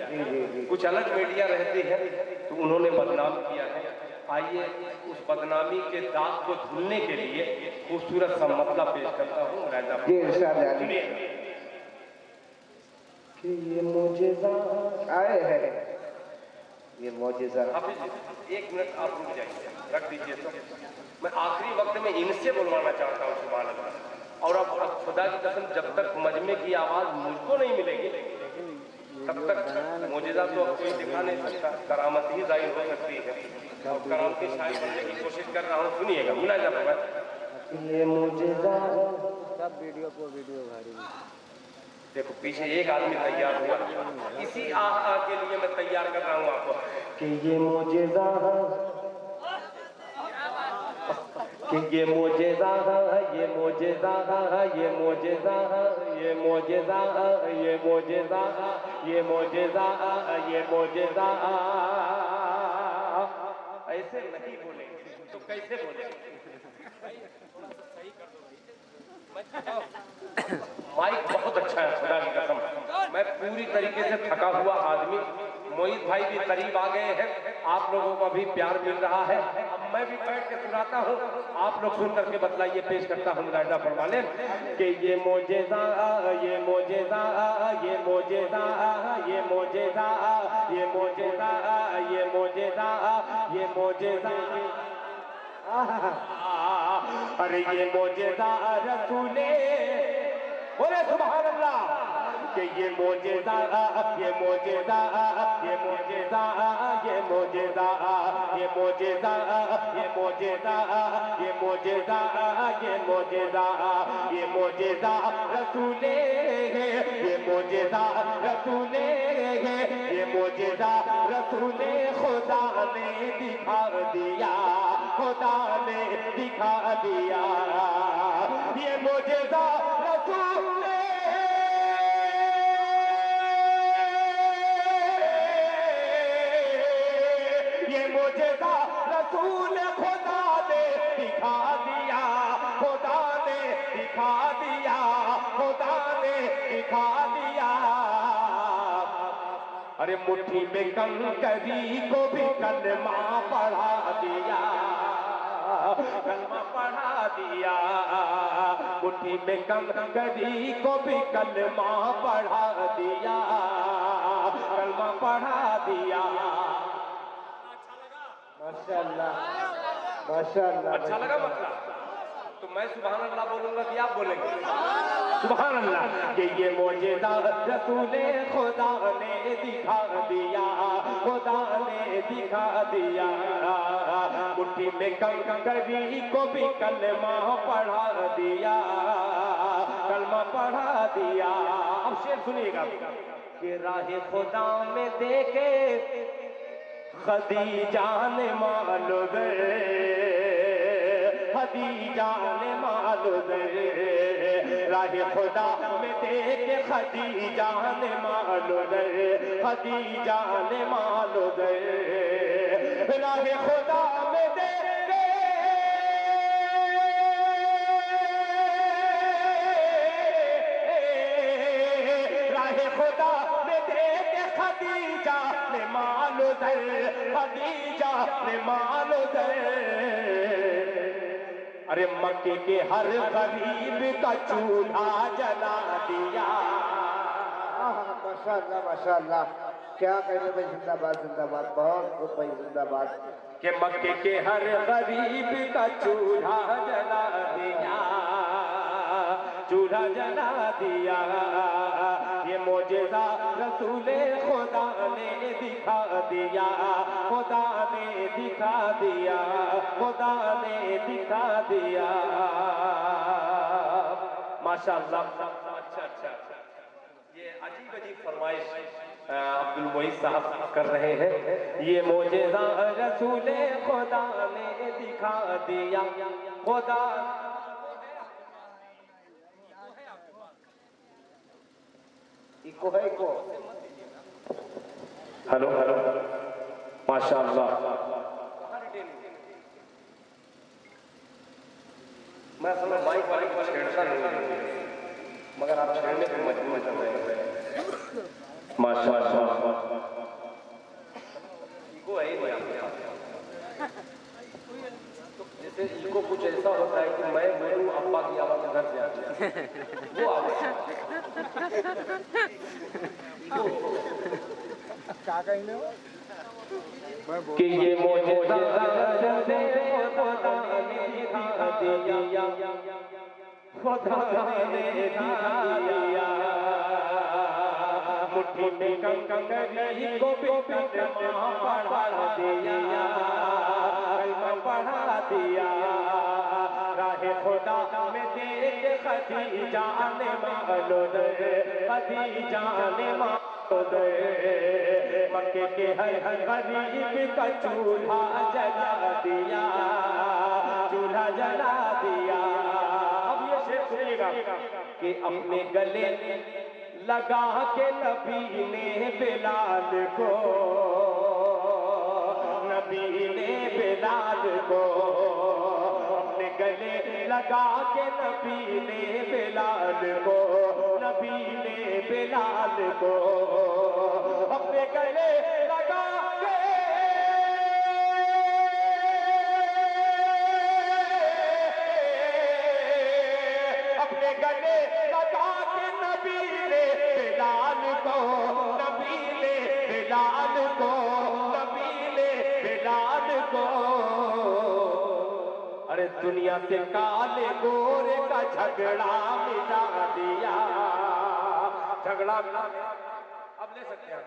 कुछ अलग मीडिया रहती है तो उन्होंने बदनाम किया है। आइए उस बदनामी के दाग को धुलने के लिए खूबसूरत सा मतला पेश करता हूँ। सुनिए कि ये मौजिज़ा आए है, ये मौजिज़ा। एक मिनट आप रुक जाइए, रख दीजिए। तो मैं आखिरी वक्त में इनसे बुलवाना चाहता हूँ सुभान अल्लाह। और अब खुदा की कसम, जब तक मजमे की आवाज मुझको नहीं मिलेगी तब तक मौजिज़ा तो अब कोई दिखा नहीं सकता, करामत ही जाहिर हो सकती है। और करामती शायद बनने की कोशिश कर रहा हूँ, सुनिएगा। मुलाहिजा फरमाएं। ये मौजिज़ा सब वीडियो को वीडियो भारी देखो पीछे एक आदमी तैयार हुआ, इसी आह के लिए मैं तैयार कर रहा हूँ आपको कि ये मोजेज़ा कि ये मोजेज़ा ये मोजेज़ा ये मोजेज़ा ये मोजेज़ा ये मोजेज़ा ये मोजेज़ा ये मोजेज़ा। ऐसे नहीं बोलेंगे तो कैसे बोलेंगे? माइक बहुत अच्छा है, खुदा की कसम। मैं पूरी तरीके से थका हुआ आदमी, मोहित भाई भी करीब आ गए हैं, आप लोगों को भी प्यार मिल रहा है। अब मैं भी बैठ के सुनाता हूँ, आप लोग सुन करके बतलाइए। पेश करता हूँ मुलाहिजा फरमाने कि ये मोजेज़ा ये मोजेज़ा ये मोजेज़ा ये मोजेज़ा ये मोजेज़ा ये मोजेज़ा ये मोजेज़ा। अरे ये मोजेज़ा रसूले बोले सुभान अल्लाह कि ये मोजेज़ा ये मोजेज़ा ये मोजेज़ा ये मोजेज़ा ये मोजेज़ा ये मोजेज़ा ये मोजेज़ा ये मोजेज़ा ये मोजेज़ा रसूले ये मोजेज़ा रसूले ये मोजेज़ा रसूले खुदा ने दिखा दिया, खुदा ने दिखा दिया। ये मोजेज़ा रसूल ये मोजेज़ा रसूल खुदा ने दिखा दिया, खुदा ने दिखा दिया, खुदा ने दिखा दिया। अरे मुट्ठी में कंकरी को भी कलमा पढ़ा दिया, कलमा पढ़ा दिया। मुट्ठी में कंकरी को भी कलमा पढ़ा दिया, कलमा पढ़ा दिया। माशाअल्लाह माशाअल्लाह। अच्छा लगा मतलब? तो मैं सुभान अल्लाह बोलूंगा कि आप बोलेंगे सुभान अल्लाह कि ये मोजेज़ा रसूले खुदा ने दिखा दिया, खुदा ने दिखा दिया। मुट्ठी में कंकरी को भी कलमा पढ़ा दिया, कलमा पढ़ा दिया। अब शेर सुनिएगा कि राहे खुदा में देखे खदीजा ने मालो दे, खदीजा ने मालो दे। राहे खुदा में देखे खदीजा ने मालो दे, खदीजा ने मालो दे। राहे खुदा में देखे राहे खुदा में देखे खदीजा ने मालो दे, खदीजा ने मालो दे। अरे मक्के के हर गरीब का चूल्हा जला दिया। माशाअल्लाह माशाअल्लाह। क्या कहने भाई, जिंदाबाद जिंदाबाद, बहुत खूब भाई जिंदाबाद। कि मक्के के हर गरीब का चूल्हा जला दिया, चूल्हा जला दिया। ये मोजेज़ा रसूले खुदा ने दिखा दिया, खुदा ने दिखा दिया, खुदा ने दिखा दिया। माशाअल्लाह। अच्छा अच्छा, ये अजीब अजीब फरमाइश अब्दुल मोईन साहब कर रहे हैं। ये मोजेज़ा रसूले खुदा ने दिखा दिया, खुदा। इको है इको। हेलो हेलो, माशाअल्लाह। मैं असल में माइक वाले को छेड़ता नहीं, मगर आप छेड़ने पर मजबूर कर रहे हैं। माशाअल्लाह। इको है ही नहीं आपके पास। जैसे इको कुछ ऐसा होता है कि मैं बोलूं अब्बा की आवाज घर से आती है, वो आवाज। क्या कहने हो? कि ये मोजेज़ा रसूले खुदा ने दिखा दिया, खुदा ने दिखा दिया। मुट्ठी में कंकरी को भी कलमा पढ़ा दिया, कलमा पढ़ा दिया। राहे खुदा में देख खदीजा ने मालो दे, खदीजा ने मालो दे। मक्के के हर गरीब का चूल्हा जला दिया, चूल्हा जला दिया। अब ये शेर सुनिएगा कि अपने गले लगा के नबी ने बिलाल को, नबी ने बिलाल को अपने गले लगा के, नबी ने बिलाल को, नबी ने बिलाल को अपने गले लगा के, अपने गले लगा के नबी ने बिलाल को, नबी ने बिलाल को, नबी ने बिलाल को। अरे दुनिया से काले गोरे का झगड़ा मिटा दिया, झगड़ा अब ले सकते हैं,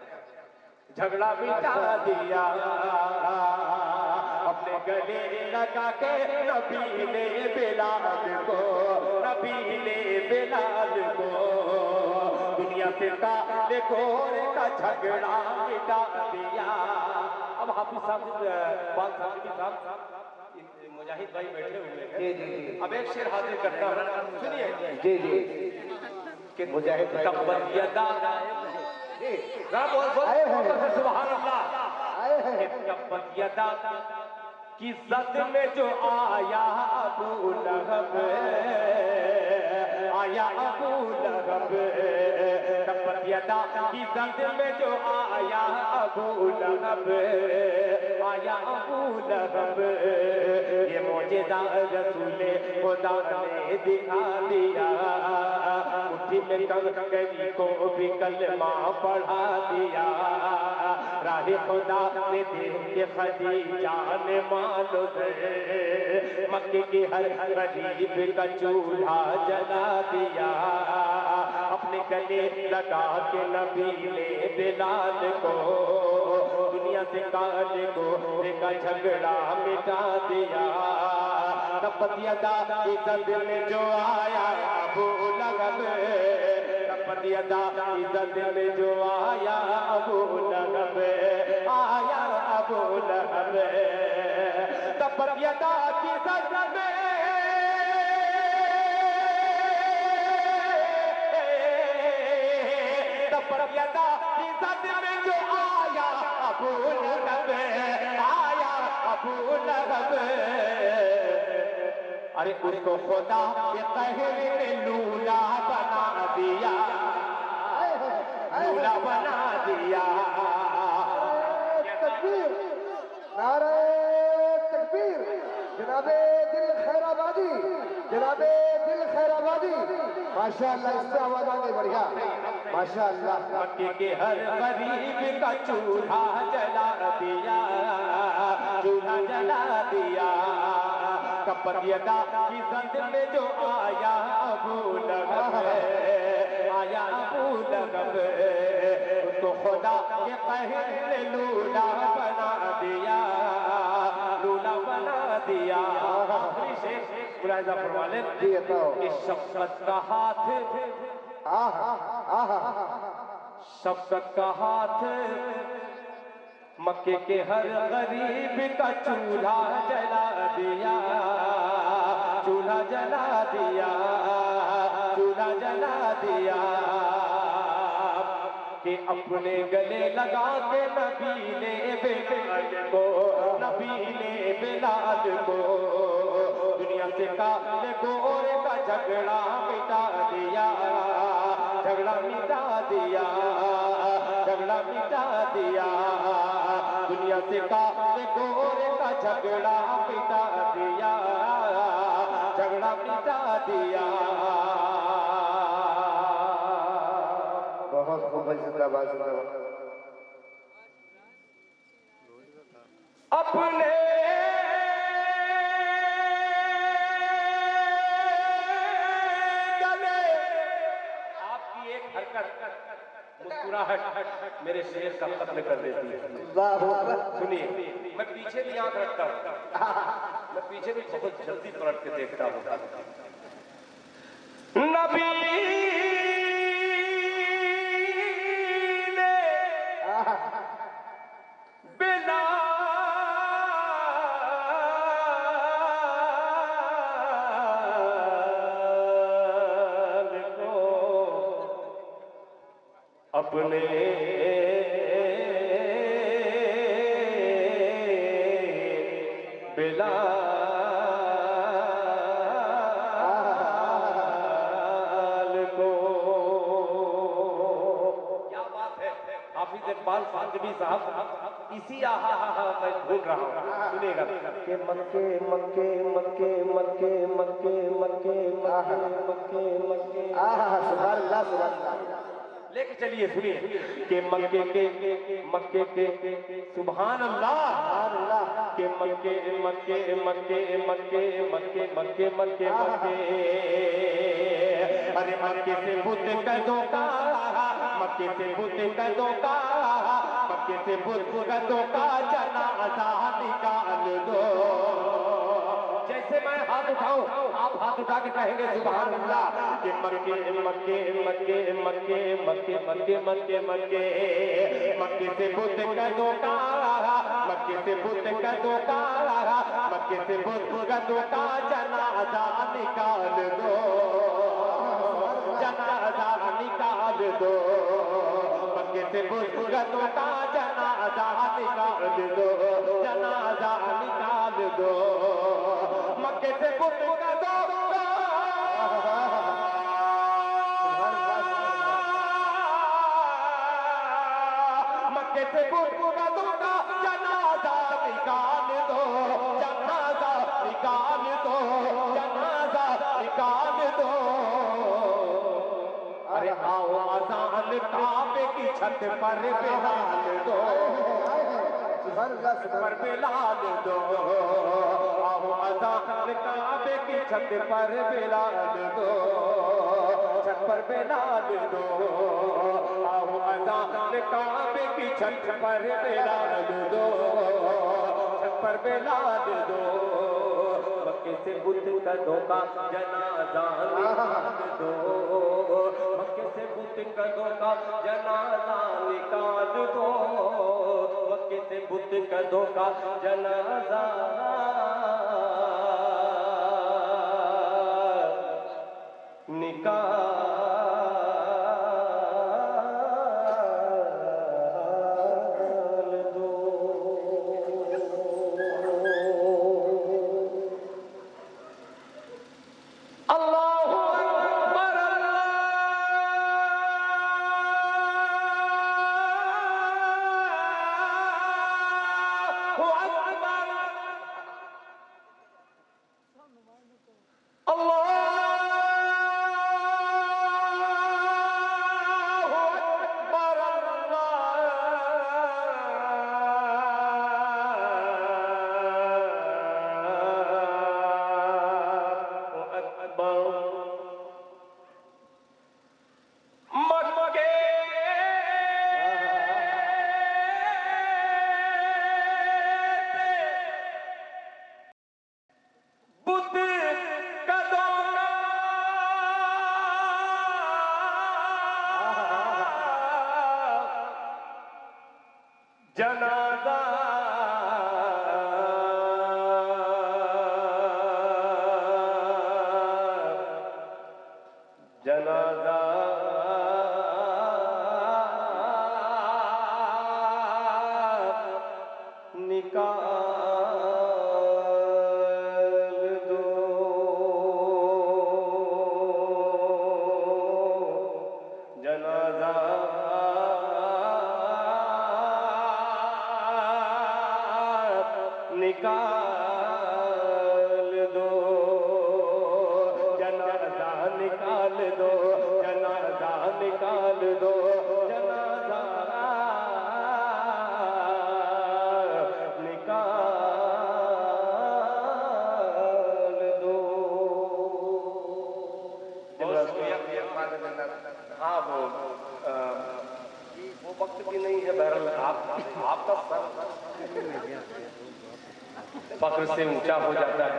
झगड़ा मिटा दिया। अपने गले लगा के नबी ने बिलाल को, नबी ने बिलाल को दुनिया से काले गोरे का झगड़ा मिटा दिया। अब हाफिज साहब, बाल साहब, मुजाहिद भाई बैठे हुए हैं। जी जी। अब एक शेर हाजिर करता हूँ, सुनिए। जी जी कि मुजाहिद भाई तब्बत सुभान अल्लाह। तब्बत यदा की जद में जो आया अबू लहब, आया अबू लहब। तब्बत यदा की जद में जो आया अबू लहब, आया अबू लहब। ये मौजज़ा रसूले खुदा ने दिखा दिया, मुट्ठी में कंकरी को भी कलमा पढ़ा दिया। राहे खुदा ने देख के खदीजा ने मालो दे, मक्के के हर गरीब का चूल्हा जला दिया। अपने गले लगा के नबी ने बिलाल को, दुनिया से काले गोरे का झगड़ा मिटा दिया। तब्बत यदा की जद में जो आया अबू लहब, तब्बत यदा की जद में जो आया अबू लहब, आया अबू लहब। तब्बत यदा की जद में, तब्बत यदा की जद में जो आया अबू लहब, आया अबू लहब। अरे उसको खुदा के कहने में लूला बना दिया, लूला बना दिया। तकबीर, नारे तकबीर। जनाबे दिल खैराबादी, जनाबे दिल खैराबादी, माशाअल्लाह। इससे आवाज आगे बढ़िया, माशाअल्लाह। मक्के के हर गरीब का चूल्हा जला दिया, चूल्हा जला दिया। तब्बत यदा की जद में जो आया अबू लहब, आया अबू लहब। उसको खुदा के कहने ने लूला बना दिया, लूला बना दिया। आखिरी शेर मुलाहिजा फरमा लें कि शफ़क़त का हाथ, शफ़क़त का हाथ मक्के के हर गरीब का चूल्हा जला दिया, चूल्हा जला दिया, चूल्हा जला दिया। कि अपने गले लगा के नबी ने बिलाल को, नबी ने बिलाल को दुनिया से काले गोरे का झगड़ा मिटा दिया, झगड़ा मिटा दिया, झगड़ा मिटा दिया। दुनिया से काले गोरे का झगड़ा मिटा दिया, झगड़ा मिटा दिया। बहुत खूब, जिंदाबाद जिंदाबाद। अपने गले, आपकी एक हरकत मुस्कुराहट मेरे शेर का कत्ल कर देती है। अल्लाहू अकबर। सुनिए, मैं पीछे भी आंख रखता हूँ, मैं पीछे भी बहुत जल्दी पलट के देखता हूँ। नबी ने बिलाल को अपने बिलाल को, क्या बात है। हाफिज इकबाल फातिमी साहब इसी आहा मैं ढूंढ रहा हूँ, सुनिएगा कि मक्के मक्के मक्के मक्के मक्के मक्के मक्के मक्के सुभान अल्लाह सुभान अल्लाह। लेके चलिए, सुनिए कि मक्के के सुभान अल्लाह के मक्के मक्के मक्के मक्के मक्के मक्के मक्के मक्के, अरे मक्के से बुत कदों का, मक्के से बुत कदों का, मक्के से बुत कदों का जनाजा निकाल दो। जैसे मैं हाथ उठाऊं आप हाथ उठा के कहेंगे सुभान अल्लाह कि मक्के मक्के मक्के मक्के मक्के मक्के मक्के मक्के, मक्के से बुत कदों का, मक्के से बुत कदों का, मक्के से बुत कदों का जनाजा निकाल दो, जनाजा निकाल दो, मक्के से बुत कदों का जनाजा निकाल दो, जनाजा निकाल दो, मक्के से बुत कदों का, मक्के से बुत कदों का जनाजा निकाल दो, जनाजा निकाल दो, जनाजा निकाल दो। अरे आओ अज़ान काबे की छत पर बिलाल दो, सुभान अल्लाह पर बिलाल दो, आओ अज़ान काबे की छत पर बिलाल दो, छत पर बिलाल दो, आओ अज़ान काबे की छत पर बिलाल दो, छत पर बिलाल दो, मक्के से बुत कदों का जनाजा निकाल दो, मक्के से बुत कदों का जनाजा निकाल दो, मक्के से बुत कदों का जनाजा निकाल दो। अल्लाहु अकबर, अल्लाहु अकबर, जनाजा जनाजा निकाल दो, जनाजा निकाल दो, जनाजा निकाल दो, जनाजा निकाल दो, जनाजा निकाल दो। हाँ वो वक्त भी नहीं है। बहरहाल आपका सर फख्र से ऊंचा हो जाता है,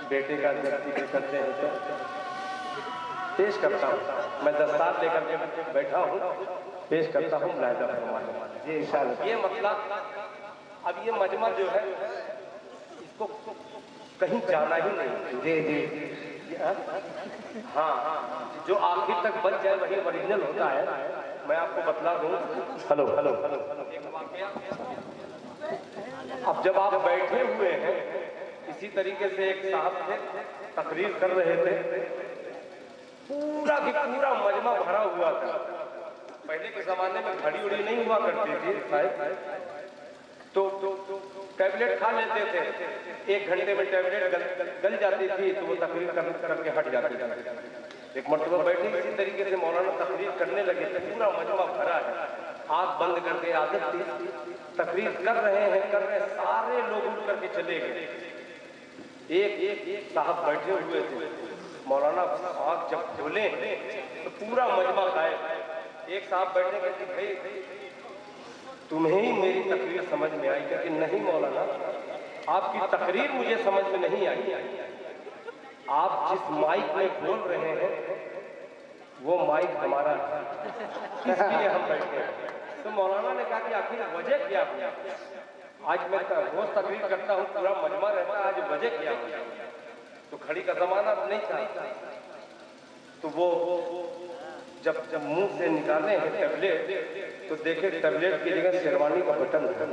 बेटे का व्यक्ति भी करते हैं तो पेश करता हूँ। मैं दस्तार लेकर के बैठा हूँ, पेश करता हूँ मुलाहिजा फरमाने। जी इंशाल्लाह। ये मतलब अब ये मजमा जो है इसको कहीं जाना ही नहीं। जी जी हाँ, जो आखिर तक बच जाए वही ओरिजिनल होता है। मैं आपको बतला दूं। हेलो हेलो हेलो, एक वाकया। अब जब आप बैठे हुए हैं, इसी तरीके से एक साहब थे, तकरीर कर रहे थे, पूरा की पूरा मजमा भरा हुआ था। पहले के जमाने में घड़ी उड़ी नहीं हुआ करती थी साहब, तो टैबलेट खा लेते थे, 1 घंटे में टैबलेट गल जाती थी, तो वो तकरीर करके हट जाती थी। एक मरतबा बैठे इसी तरीके से मौलाना तकरीर करने लगे थे, पूरा मजमा भरा है, आँख बंद करके आदत थी, तकरीर कर रहे हैं, सारे लोग उठ करके चले गए। एक साहब बैठे हुए थे, मौलाना आँख जब खोले तो पूरा मजमा गायब। एक साहब बैठे कहते भाई तुम्हें ही मेरी तकरीर समझ में आई? कहते नहीं मौलाना, आपकी तकरीर मुझे समझ में नहीं आई। आप जिस माइक में बोल रहे हैं वो माइक हमारा है, इसलिए हम बैठे हैं। तो मौलाना ने कहा कि आखिर वजह क्या हुई? आज मैं रोज तकरीर करता हूँ, पूरा मजमा रहता है, आज वजह क्या हुई? तो घड़ी का जमाना नहीं था, तो वो जब मुंह से निकाले हैं टैबलेट, तो देखे टैबलेट की जगह शेरवानी का बटन था।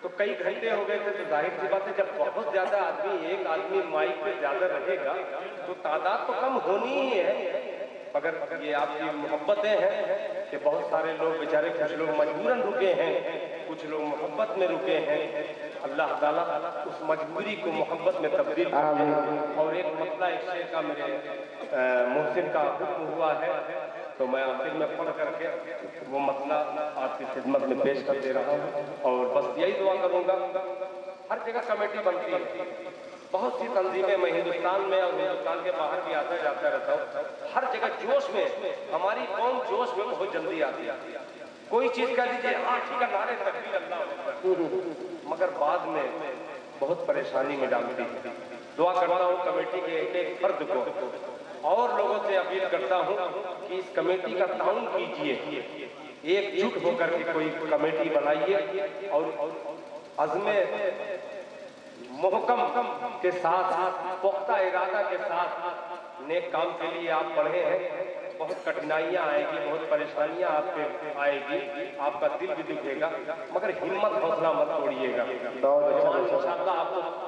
तो कई घंटे हो गए थे, तो जाहिर सी बात है जब बहुत ज्यादा आदमी, एक आदमी माइक पे ज्यादा रहेगा तो तादाद तो कम होनी ही है। मगर ये आपकी मोहब्बतें हैं कि बहुत सारे लोग बेचारे, कुछ लोग मजबूरन रुके हैं, कुछ लोग मोहब्बत में रुके हैं। अल्लाह ताला उस मजबूरी को मोहब्बत में तब्दील करे। और एक मसला एक शेर का मेरे मोहसिन का हुक्म हुआ है, तो मैं आखिर में पढ़ करके वो मसला आपकी खिदमत में पेश कर दे रहा हूँ। और बस यही दुआ करूँगा, हर जगह कमेटी बनती है, बहुत सी तंजीमें, मैं हिंदुस्तान में और हिंदुस्तान के बाहर भी आता जाता रहता हूँ, हर जगह जोश में, हमारी कौम जोश में बहुत जल्दी आती है। कोई चीज कह दीजिए हाँ ठीक है, नारे तकबीर अल्लाह अकबर, मगर बाद में बहुत परेशानी में डालती है। दुआ करता हूँ कमेटी के एक फर्द को और लोगों से अपील करता हूँ कि इस कमेटी का ताउन कीजिए, एकजुट होकर के कोई कमेटी बनाइए और अज़्मे मोहकम के साथ, पुख्ता इरादा के साथ नेक काम के लिए आप बढ़े हैं। बहुत कठिनाइयाँ आएगी, बहुत परेशानियाँ आप पे आएगी, आपका दिल भी दुखेगा, मगर हिम्मत हौसला मत तोड़िएगा। इंशाअल्लाह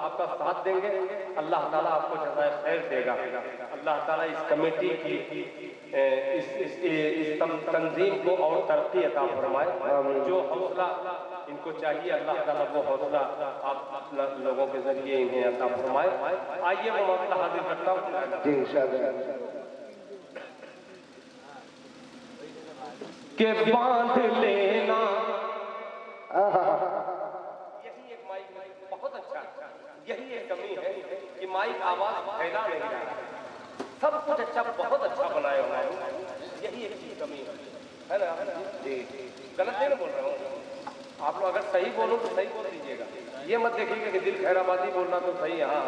आपका साथ देंगे, अल्लाह ताला आपको जज़ाए खैर देगा। अल्लाह ताला इस कमेटी की इस तंजीम को और तरक्की अता फरमाए। जो हौसला इनको चाहिए अल्लाह ताला वो हौसला आप लोगों के जरिए इन्हें अता फरमाए। आइए वो मामला हाजिर करता हूँ के बांध लेना। यही एक माइक बहुत अच्छा, यही एक कमी है कि माइक आवाज फैला नहीं रहा। सब कुछ अच्छा, बहुत अच्छा बनाए हुआ है, यही एक चीज कमी है ना? गलत नहीं ना बोल रहा हूँ, आप लोग अगर सही बोलो तो सही बोल दीजिएगा, ये मत देखिएगा कि दिल खैराबादी बोलना तो सही है। हाँ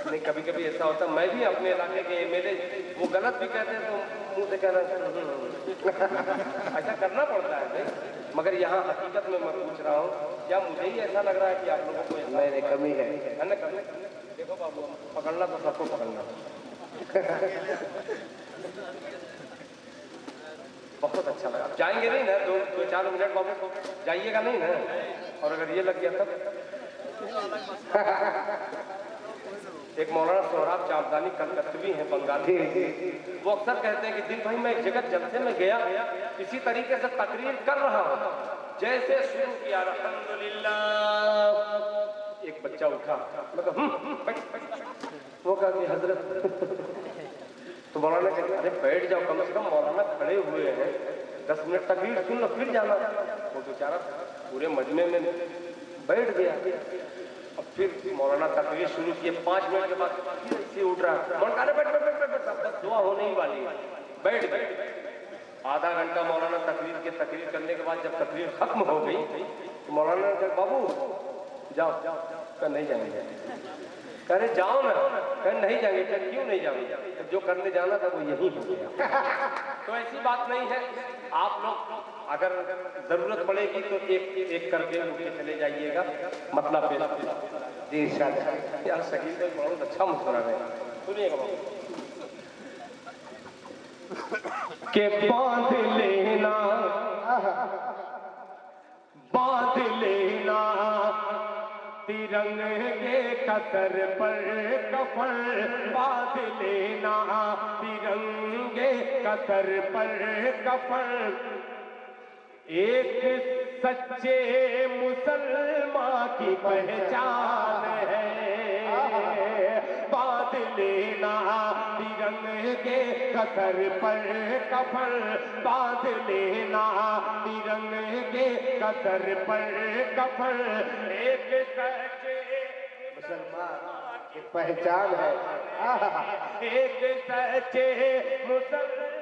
नहीं, कभी कभी ऐसा होता है, मैं भी अपने इलाके के एमएलए वो गलत भी कहते हैं तो मुंह से कहना ऐसा करना पड़ता है भाई। मगर यहाँ हकीकत में मैं पूछ रहा हूँ, क्या मुझे ही ऐसा लग रहा है कि आप लोगों को नहीं कमी है ना? कमी देखो बाबू, पकड़ना तो सबको पकड़ना। बहुत अच्छा लगा। जाएंगे नहीं ना? 2-4 मिनट बाबू जाइएगा नहीं ना? और अगर ये लग गया तब एक मौलाना सोहराब चावदानी कलकत्तवी हैं, बंगाली, वो अक्सर कहते हैं कि दिल भाई मैं एक जगह जलसे में गया, इसी तरीके से तकरीर कर रहा हूँ, जैसे शुरू किया अल्हम्दुलिल्लाह, एक बच्चा उठा, वो कहा कि हजरत, तो मौलाना कहते अरे बैठ जाओ, कम से कम मौलाना खड़े हुए हैं, 10 मिनट तकरीर सुन लो फिर जाना। वो बेचारा पूरे मजमे में बैठ गया। अब फिर मौलाना तकरीर शुरू किए, 5 मिनट के बाद फिर से उठ रहा, मौलाना बैठ, बस दुआ होने ही वाली है, बैठ गए। आधा घंटा मौलाना तकरीर करने के बाद जब तकरीर खत्म हो गई तो मौलाना ने कहा बाबू जाओ कह नहीं जाएंगे। कह रहे जाओ ना, कह नहीं जाएंगे। कह क्यों नहीं जाओगे? जो करने जाना था वो यही हो गया। तो ऐसी बात नहीं है, आप लोग अगर जरूरत पड़ेगी तो एक एक करके उठ के चले जाइएगा। मतलब जी यार शकील तो बहुत अच्छा मुस्कुरा रहे हैं, सुनिएगा के बांध लेना तिरंगे कसर पर कफन, बांध लेना तिरंगे कसर पर कफन। एक सच्चे मुसलमान की पहचान है, बांध लेना तिरंगे कसर पर कफन, बांध लेना तिरंगे कसर पर कफन। एक सच्चे मुसलमान की पहचान है, एक सच्चे मुसलमान